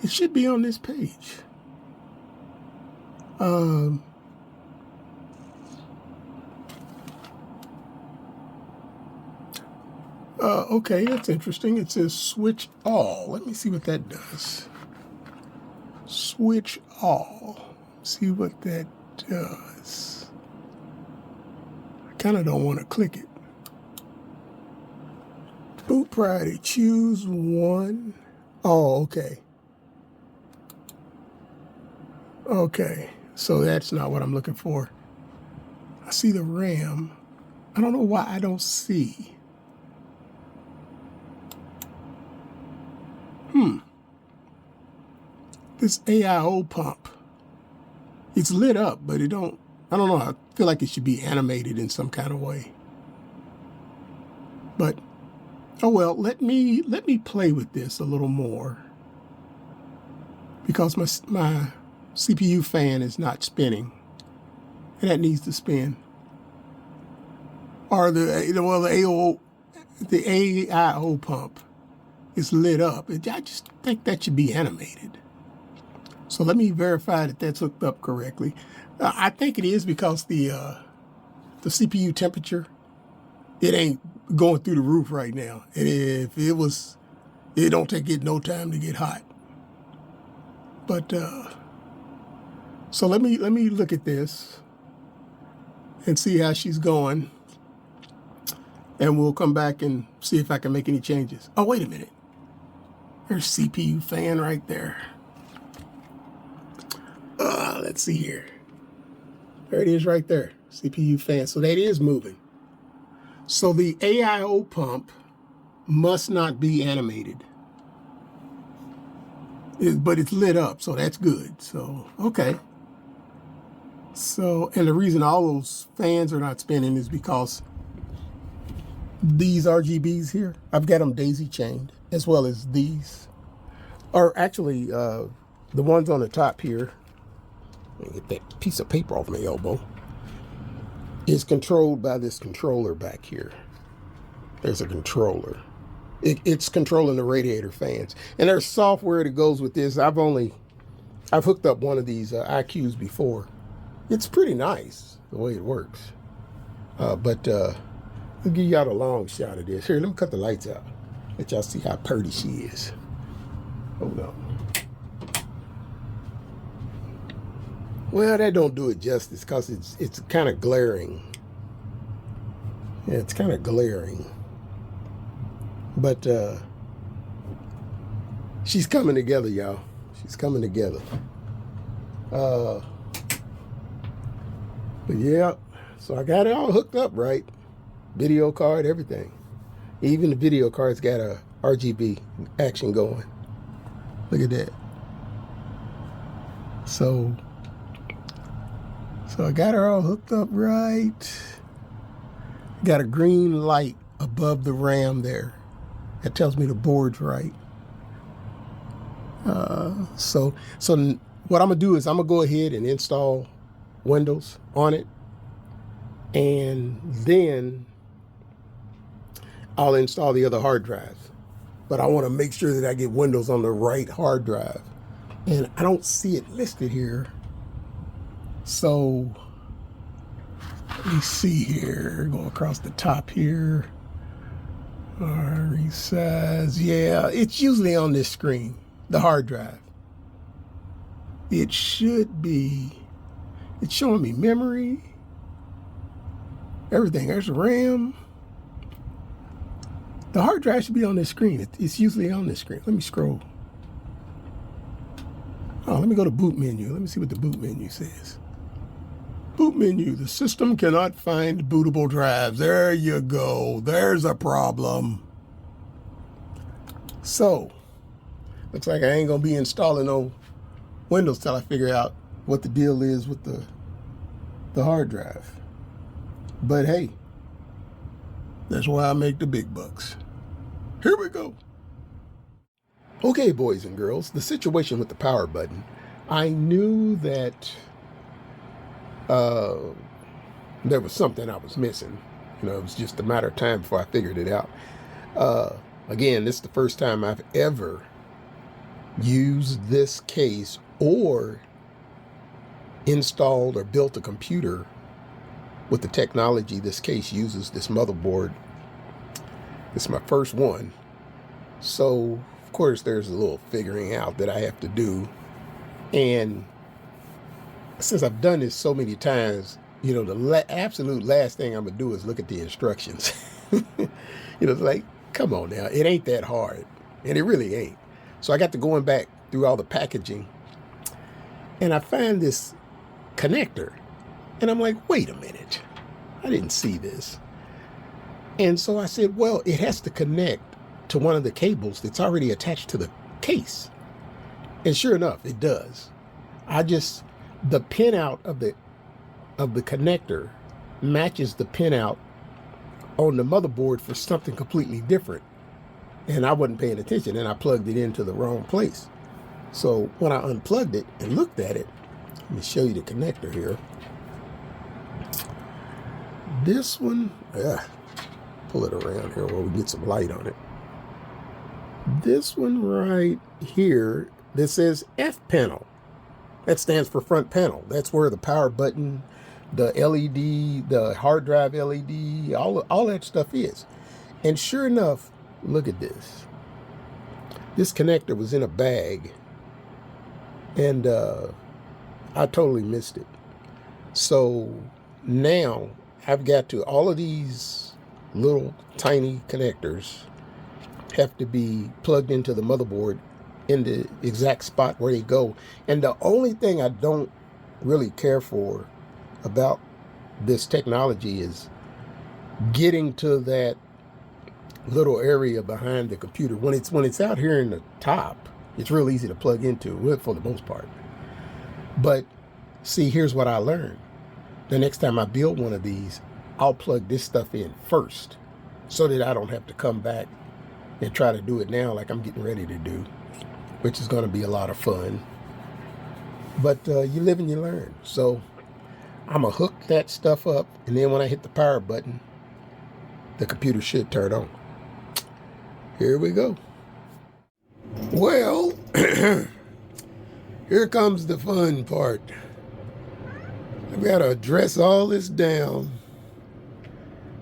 It should be on this page. Okay, that's interesting. It says switch all. Let me see what that does. Switch all. See what that does. I kind of don't want to click it. Boot priority, choose one. Oh, okay. Okay, so that's not what I'm looking for. I see the RAM. I don't know why I don't see. This AIO pump. It's lit up, but I don't know. I feel like it should be animated in some kind of way. But oh well, let me play with this a little more because my CPU fan is not spinning, and that needs to spin. Or the AIO pump is lit up. I just think that should be animated. So let me verify that that's hooked up correctly. I think it is because the CPU temperature, it ain't going through the roof right now. And if it was, it don't take it no time to get hot. But so let me look at this and see how she's going, and we'll come back and see if I can make any changes. Oh, wait a minute. There's CPU fan right there. Let's see here. There it is right there, CPU fan. So that is moving. So the AIO pump must not be animated. But it's lit up, so that's good. So, okay. So, and the reason all those fans are not spinning is because these RGBs here, I've got them daisy chained, as well as these. Or actually, the ones on the top here, let me get that piece of paper off my elbow, is controlled by this controller back here. There's a controller. It's controlling the radiator fans. And there's software that goes with this. I've hooked up one of these IQs before. It's pretty nice the way it works. But I'll give y'all a long shot of this. Here, let me cut the lights out. Let y'all see how pretty she is. Hold on. Well, that don't do it justice because it's kind of glaring. Yeah, it's kind of glaring. But she's coming together, y'all. She's coming together. But yeah, so I got it all hooked up right. Video card, everything. Even the video card's got a RGB action going. Look at that. So I got her all hooked up right. Got a green light above the RAM there. That tells me the board's right. So what I'm gonna do is I'm gonna go ahead and install Windows on it, and then I'll install the other hard drives. But I want to make sure that I get Windows on the right hard drive. And I don't see it listed here. So let me see here, go across the top here. Resize, yeah, it's usually on this screen, the hard drive. It should be, it's showing me memory, everything. There's RAM. The hard drive should be on this screen. It's usually on this screen. Let me scroll. Oh, let me go to boot menu. Let me see what the boot menu says. Boot menu, the system cannot find bootable drives. There you go. There's a problem. So, looks like I ain't gonna be installing no Windows till I figure out what the deal is with the hard drive. But hey, that's why I make the big bucks. Here we go. Okay, boys and girls, the situation with the power button. I knew that there was something I was missing. You know, it was just a matter of time before I figured it out. Again, this is the first time I've ever used this case or installed or built a computer with the technology this case uses, this motherboard. It's my first one. So, of course, there's a little figuring out that I have to do. And since I've done this so many times, you know, the absolute last thing I'm going to do is look at the instructions. You know, it's like, come on now, it ain't that hard. And it really ain't. So I got to going back through all the packaging. And I find this connector. And I'm like, wait a minute. I didn't see this. And so I said, well, it has to connect to one of the cables that's already attached to the case. And sure enough, it does. The pinout of the connector matches the pinout on the motherboard for something completely different. And I wasn't paying attention, and I plugged it into the wrong place. So when I unplugged it and looked at it, let me show you the connector here. This one, pull it around here where we get some light on it. This one right here, this says F panel. That stands for front panel. That's where the power button, the LED, the hard drive LED, all that stuff is. And sure enough, look at this. This connector was in a bag, and I totally missed it. So now I've got to, all of these little tiny connectors have to be plugged into the motherboard in the exact spot where they go. And the only thing I don't really care for about this technology is getting to that little area behind the computer. When it's out here in the top, it's real easy to plug into, for the most part. But see, here's what I learned. The next time I build one of these, I'll plug this stuff in first so that I don't have to come back and try to do it now like I'm getting ready to do, which is going to be a lot of fun. But you live and you learn. So I'm going to hook that stuff up, and then when I hit the power button, the computer should turn on. Here we go. Well, here comes the fun part. I've got to address all this down.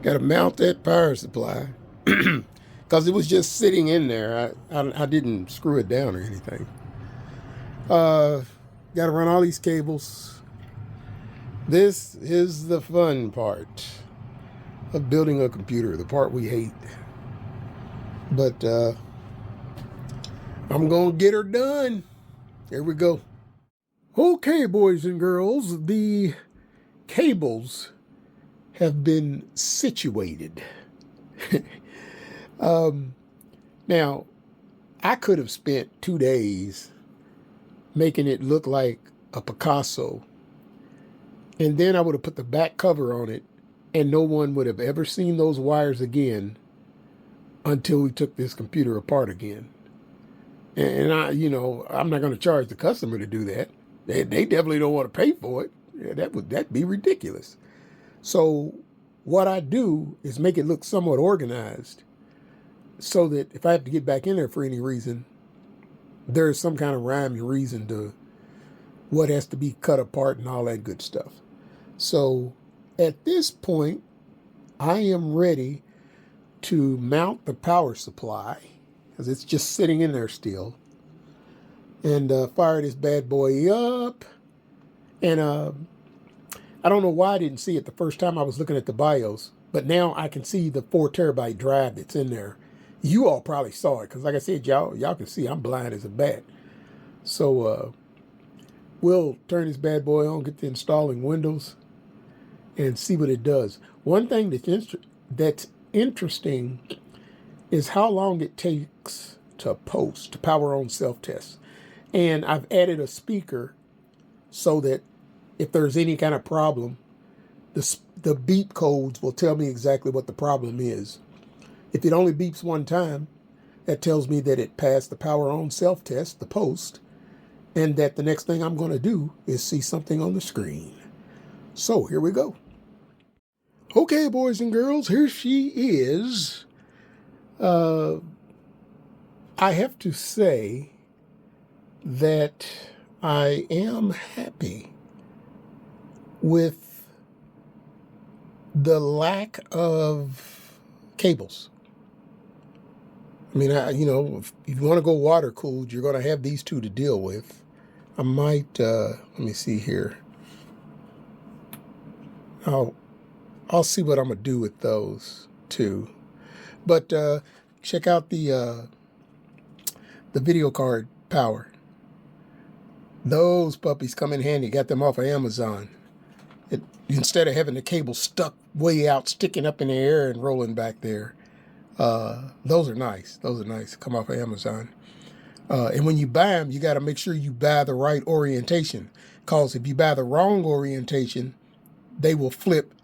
Got to mount that power supply. Because it was just sitting in there. I didn't screw it down or anything. Got to run all these cables. This is the fun part of building a computer, the part we hate. But I'm going to get her done. Here we go. Okay, boys and girls, the cables have been situated. Now, I could have spent 2 days making it look like a Picasso, and then I would have put the back cover on it, and no one would have ever seen those wires again until we took this computer apart again. And I'm not going to charge the customer to do that. They definitely don't want to pay for it. Yeah, that'd be ridiculous. So what I do is make it look somewhat organized, so that if I have to get back in there for any reason, there's some kind of rhyme and reason to what has to be cut apart and all that good stuff. So at this point, I am ready to mount the power supply because it's just sitting in there still, and fire this bad boy up. And I don't know why I didn't see it the first time I was looking at the BIOS, but now I can see the 4 terabyte drive that's in there. You all probably saw it because, like I said, y'all can see I'm blind as a bat. So we'll turn this bad boy on, get to installing Windows, and see what it does. One thing that's interesting is how long it takes to post, to power on self-test. And I've added a speaker so that if there's any kind of problem, the beep codes will tell me exactly what the problem is. If it only beeps one time, that tells me that it passed the power on self-test, the post, and that the next thing I'm going to do is see something on the screen. So here we go. Okay, boys and girls, here she is. I have to say that I am happy with the lack of cables. I mean, if you want to go water cooled, you're going to have these two to deal with. I might, let me see here. I'll see what I'm going to do with those too. But check out the video card power. Those puppies come in handy. Got them off of Amazon. Instead of having the cable stuck way out, sticking up in the air and rolling back there. Those are nice. Those are nice. Come off of Amazon. And when you buy them, you got to make sure you buy the right orientation. Because if you buy the wrong orientation, they will flip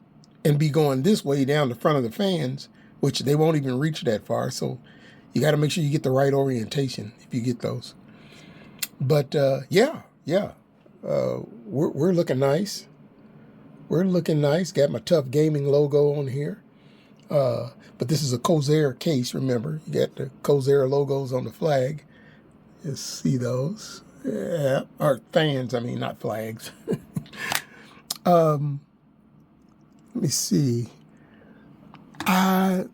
and be going this way down the front of the fans, which they won't even reach that far. So you got to make sure you get the right orientation if you get those. But yeah, we're looking nice. We're looking nice. Got my Tough Gaming logo on here. But this is a Corsair case, remember. You got the Corsair logos on the flag. You see those. Yeah, or fans, I mean, not flags. Let me see. Yeah,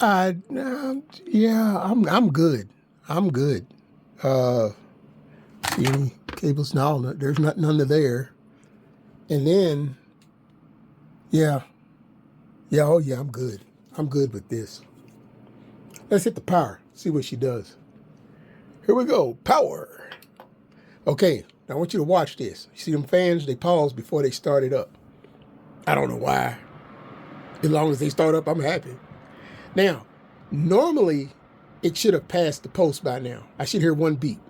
I'm good. I'm good. See any cables? No, there's nothing under there. And then, oh yeah, I'm good. I'm good with this. Let's hit the power, see what she does. Here we go, power. Okay, now I want you to watch this. You see them fans, they pause before they start it up. I don't know why. As long as they start up, I'm happy. Now, normally, it should have passed the post by now. I should hear one beep.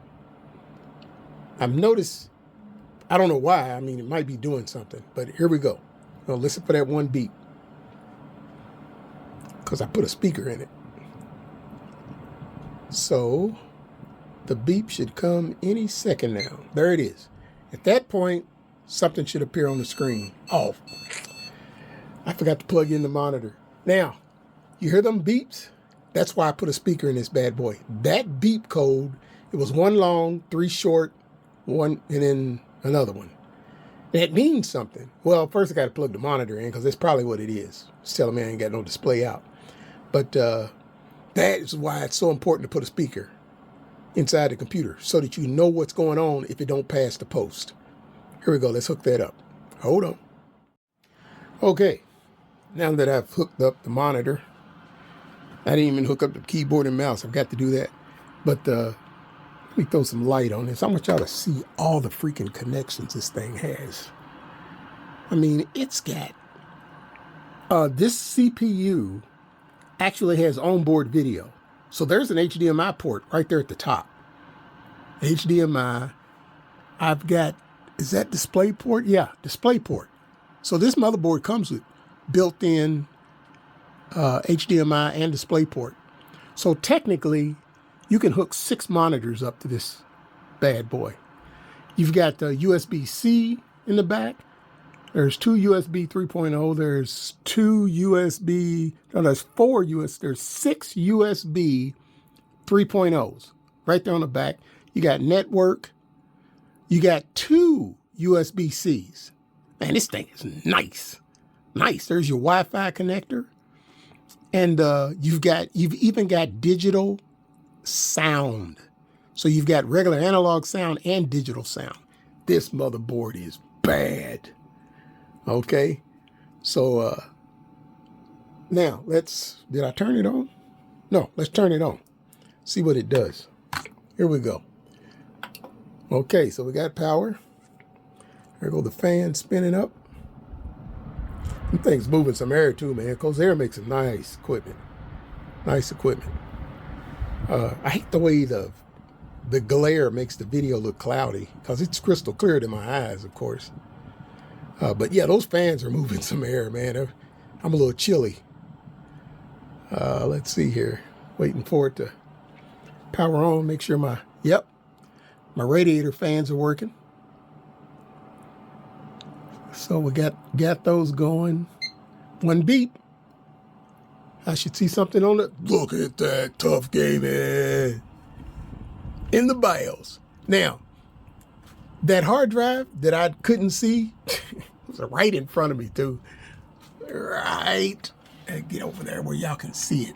I've noticed, I don't know why. I mean, it might be doing something, but here we go. Now, listen for that one beep. Because I put a speaker in it. So, the beep should come any second now. There it is. At that point, something should appear on the screen. Oh, I forgot to plug in the monitor. Now, you hear them beeps? That's why I put a speaker in this bad boy. That beep code, it was 1 long, 3 short, 1, and then another one. And it means something. Well, first I got to plug the monitor in because that's probably what it is. It's telling me I ain't got no display out. But that is why it's so important to put a speaker inside the computer so that you know what's going on if it don't pass the post. Here we go. Let's hook that up. Hold on. Okay. Now that I've hooked up the monitor, I didn't even hook up the keyboard and mouse. I've got to do that. But let me throw some light on this. I want y'all to see all the freaking connections this thing has. I mean, it's got... this CPU actually has onboard video. So there's an HDMI port right there at the top. HDMI. I've got... Is that display port? Yeah, display port. So this motherboard comes with built-in HDMI and display port. So technically, you can hook 6 monitors up to this bad boy. You've got USB-C in the back. There's 2 USB 3.0. There's 2 USB, no, there's 4 US, there's 6 USB 3.0s right there on the back. You got network. You got 2 USB-Cs. Man, this thing is nice. Nice. There's your Wi-Fi connector. And you've even got digital sound. So you've got regular analog sound and digital sound. This motherboard is bad. Okay. So now did I turn it on? No, let's turn it on. See what it does. Here we go. Okay, so we got power. There go the fan spinning up. Them thing's moving some air too, man. Corsair makes some nice equipment. Nice equipment. I hate the way the glare makes the video look cloudy because it's crystal clear to my eyes, of course. But yeah, those fans are moving some air, man. I'm a little chilly. Let's see here. Waiting for it to power on. Make sure my radiator fans are working. So we got those going. One beep. I should see something on it. Look at that, Tough Gaming. In the BIOS. Now, that hard drive that I couldn't see was right in front of me too. Right. Get over there where y'all can see it.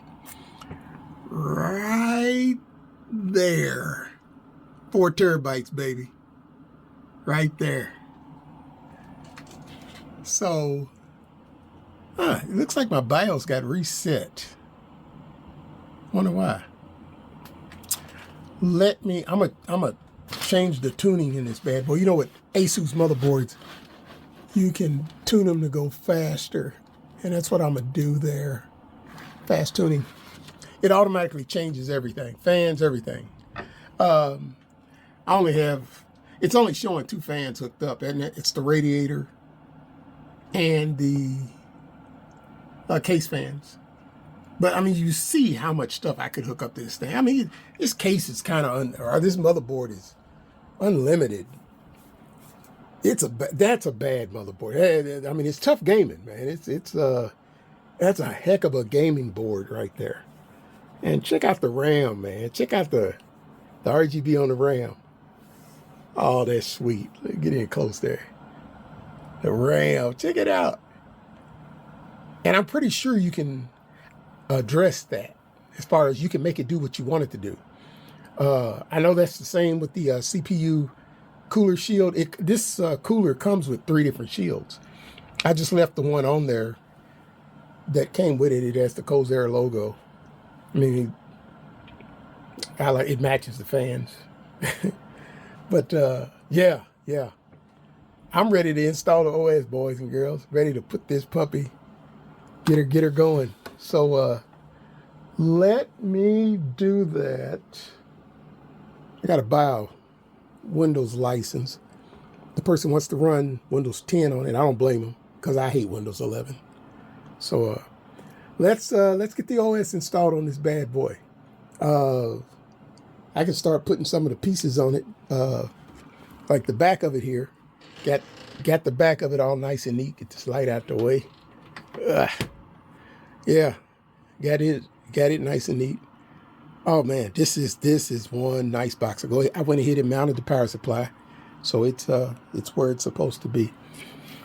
Right there. 4 terabytes, baby. Right there. So, it looks like my BIOS got reset. Wonder why. I'm gonna change the tuning in this bad boy. You know what, Asus motherboards, you can tune them to go faster. And that's what I'm gonna do there. Fast tuning. It automatically changes everything. Fans, everything. It's only showing 2 fans hooked up, and it's the radiator and the case fans. But I mean, you see how much stuff I could hook up to this thing. I mean, this case is kind of, this motherboard is unlimited. That's a bad motherboard. I mean, it's tough gaming, man. That's a heck of a gaming board right there. And check out the RAM, man. Check out the RGB on the RAM. Oh, that's sweet. Get in close there. The RAM, check it out. And I'm pretty sure you can address that as far as you can make it do what you want it to do. I know that's the same with the CPU cooler shield. This cooler comes with 3 different shields. I just left the one on there that came with it. It has the Corsair logo. I mean, it matches the fans. But yeah. I'm ready to install the OS, boys and girls. Ready to put this puppy, get her going. So let me do that. I got to buy a Windows license. The person wants to run Windows 10 on it. I don't blame them because I hate Windows 11. So let's get the OS installed on this bad boy. I can start putting some of the pieces on it, like the back of it here. Got the back of it all nice and neat. Get this light out the way. Yeah, got it nice and neat. Oh man, this is one nice box. I went ahead and mounted the power supply, so it's where it's supposed to be.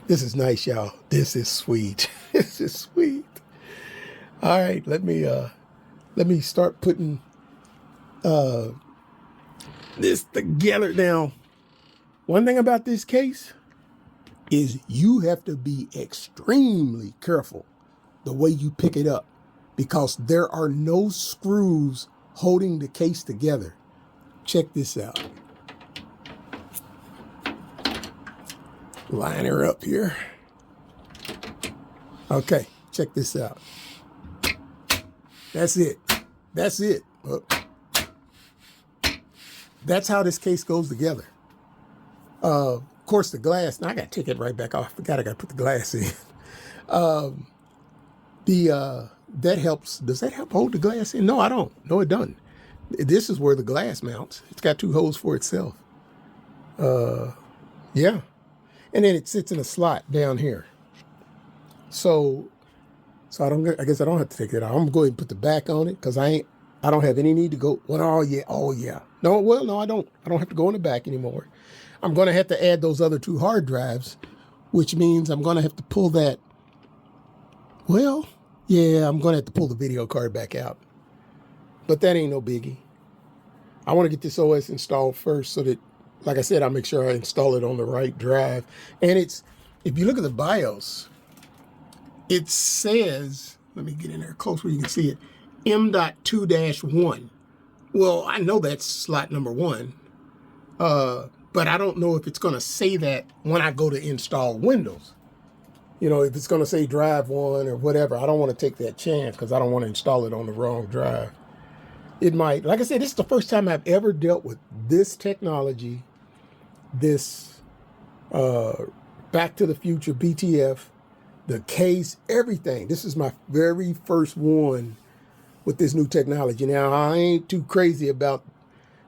This is nice, y'all. This is sweet. This is sweet. All right, let me start putting this together. Now, one thing about this case is you have to be extremely careful the way you pick it up, because there are no screws holding the case together. Check this out. Line her up here. Okay, check this out. That's it. That's it. That's how this case goes together. Of course, the glass. Now I got to take it right back off. I got to put the glass in. That helps. Does that help hold the glass in? No, I don't. No, it doesn't. This is where the glass mounts. It's got 2 holes for itself. Yeah. And then it sits in a slot down here. So I guess I don't have to take it out. I'm going to go ahead and put the back on it because I don't have any need to go. Well, oh yeah. No, well, no, I don't. I don't have to go in the back anymore. I'm going to have to add those other 2 hard drives, which means I'm going to have to pull that. Well, yeah, I'm going to have to pull the video card back out. But that ain't no biggie. I want to get this OS installed first so that, like I said, I'll make sure I install it on the right drive. And it's, if you look at the BIOS, it says, let me get in there close where you can see it, M.2-1. Well, I know that's slot number 1, but I don't know if it's going to say that when I go to install Windows. You know, if it's going to say drive 1 or whatever, I don't want to take that chance because I don't want to install it on the wrong drive. It might, like I said, this is the first time I've ever dealt with this technology, this Back to the Future BTF, the case, everything. This is my very first one with this new technology. Now, I ain't too crazy about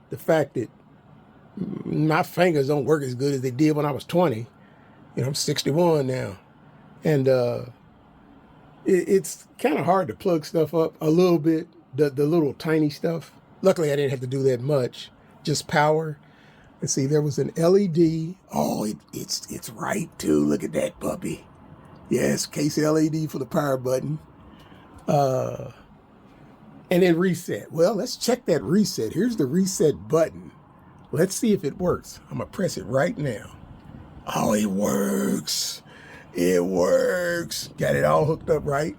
the fact that my fingers don't work as good as they did when I was 20. You know, I'm 61 now. And it's kind of hard to plug stuff up a little bit, the little tiny stuff. Luckily, I didn't have to do that much, just power. Let's see, there was an LED. Oh, it's right, too. Look at that puppy. Yes, case LED for the power button. And then reset. Well, let's check that reset. Here's the reset button. Let's see if it works. I'm going to press it right now. Oh, it works. It works. Got it all hooked up right.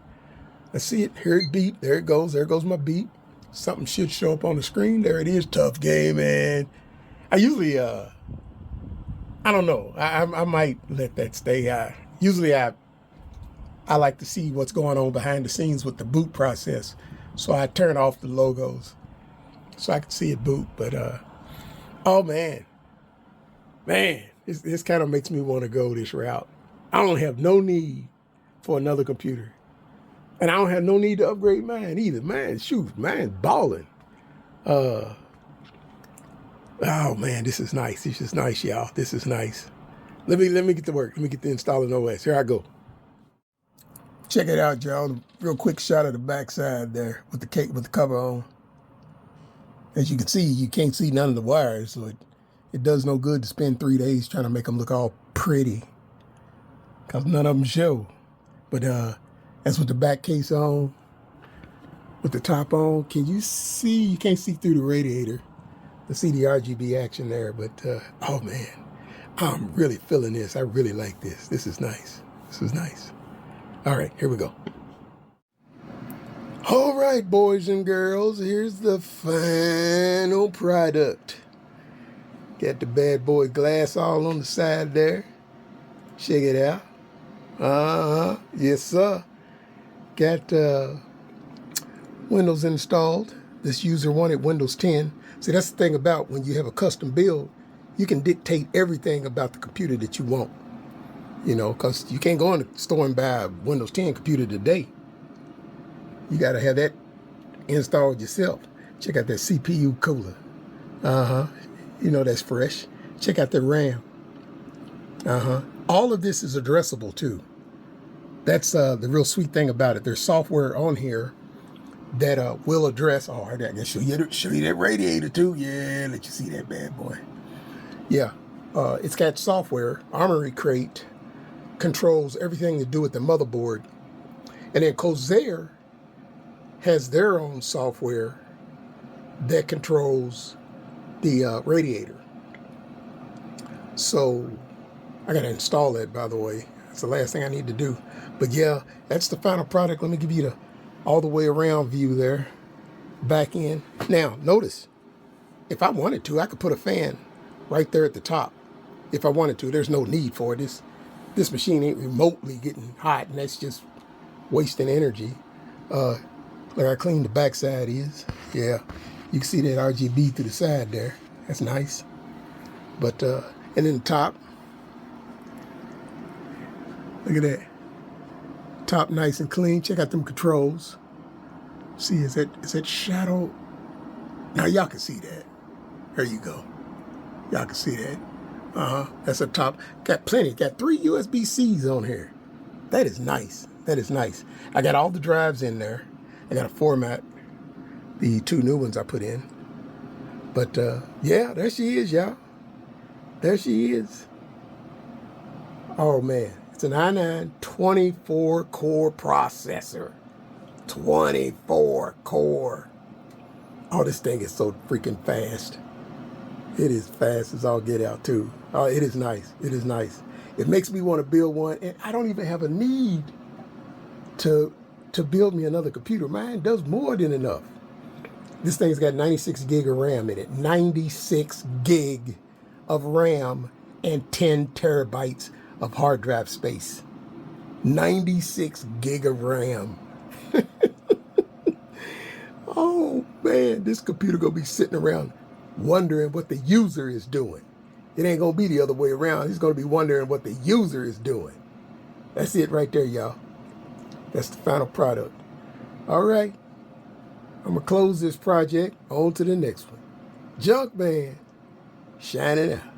Let's see it. Here it beep. There it goes. There goes my beep. Something should show up on the screen. There it is. Tough game, man. I usually, I don't know. I might let that stay. Usually I like to see what's going on behind the scenes with the boot process. So I turn off the logos so I can see it boot. But, oh, man. Man, this kind of makes me want to go this route. I don't have no need for another computer. And I don't have no need to upgrade mine either. Man, shoot, mine's balling. Oh, man, this is nice. This is nice, y'all. This is nice. Let me get to work. Let me get to installing OS. Here I go. Check it out, y'all. Real quick shot of the backside there with the cover on. As you can see, you can't see none of the wires, so it does no good to spend 3 days trying to make them look all pretty, because none of them show. But that's with the back case on, with the top on. Can you see? You can't see through the radiator to see the RGB action there, but oh man, I'm really feeling this. I really like this. This is nice. This is nice. All right, here we go. All right, boys and girls, here's the final product. Got the bad boy glass all on the side there. Check it out. Yes, sir. Got Windows installed. This user wanted Windows 10. See, that's the thing about when you have a custom build, you can dictate everything about the computer that you want. You know, because you can't go in the store and buy a Windows 10 computer today. You got to have that installed yourself. Check out that CPU cooler. You know that's fresh. Check out the RAM. All of this is addressable too. That's the real sweet thing about it. There's software on here that will address. Oh, I can show you that radiator too. Yeah, let you see that bad boy. Yeah, it's got software. Armory Crate controls everything to do with the motherboard, and then Corsair has their own software that controls the radiator. So I got to install that, by the way. That's the last thing I need to do. But yeah, that's the final product. Let me give you the all the way around view there. Back in. Now, notice, if I wanted to, I could put a fan right there at the top. If I wanted to, there's no need for it. This machine ain't remotely getting hot, and that's just wasting energy. Like I cleaned the backside is. Yeah, you can see that RGB through the side there. That's nice. But, and then the top, look at that. Top nice and clean. Check out them controls. See, is that shadow? Now y'all can see that. There you go. Y'all can see that. That's the top. Got plenty. Got 3 USB-Cs on here. That is nice. That is nice. I got all the drives in there. I got to format the 2 new ones I put in. But yeah, there she is, y'all. There she is. Oh man, it's an i9 24 core processor. 24 core. Oh, this thing is so freaking fast. It is fast as all get out too. Oh, it is nice. It is nice. It makes me want to build one, and I don't even have a need to build me another computer. Mine does more than enough. This thing's got 96 gig of RAM in it. 96 gig of RAM and 10 terabytes of hard drive space. 96 gig of RAM. Oh man, this computer gonna be sitting around wondering what the user is doing. It ain't gonna be the other way around. He's gonna be wondering what the user is doing. That's it right there, y'all. That's the final product. All right, I'm gonna close this project. On to the next one. Junkman, shining out.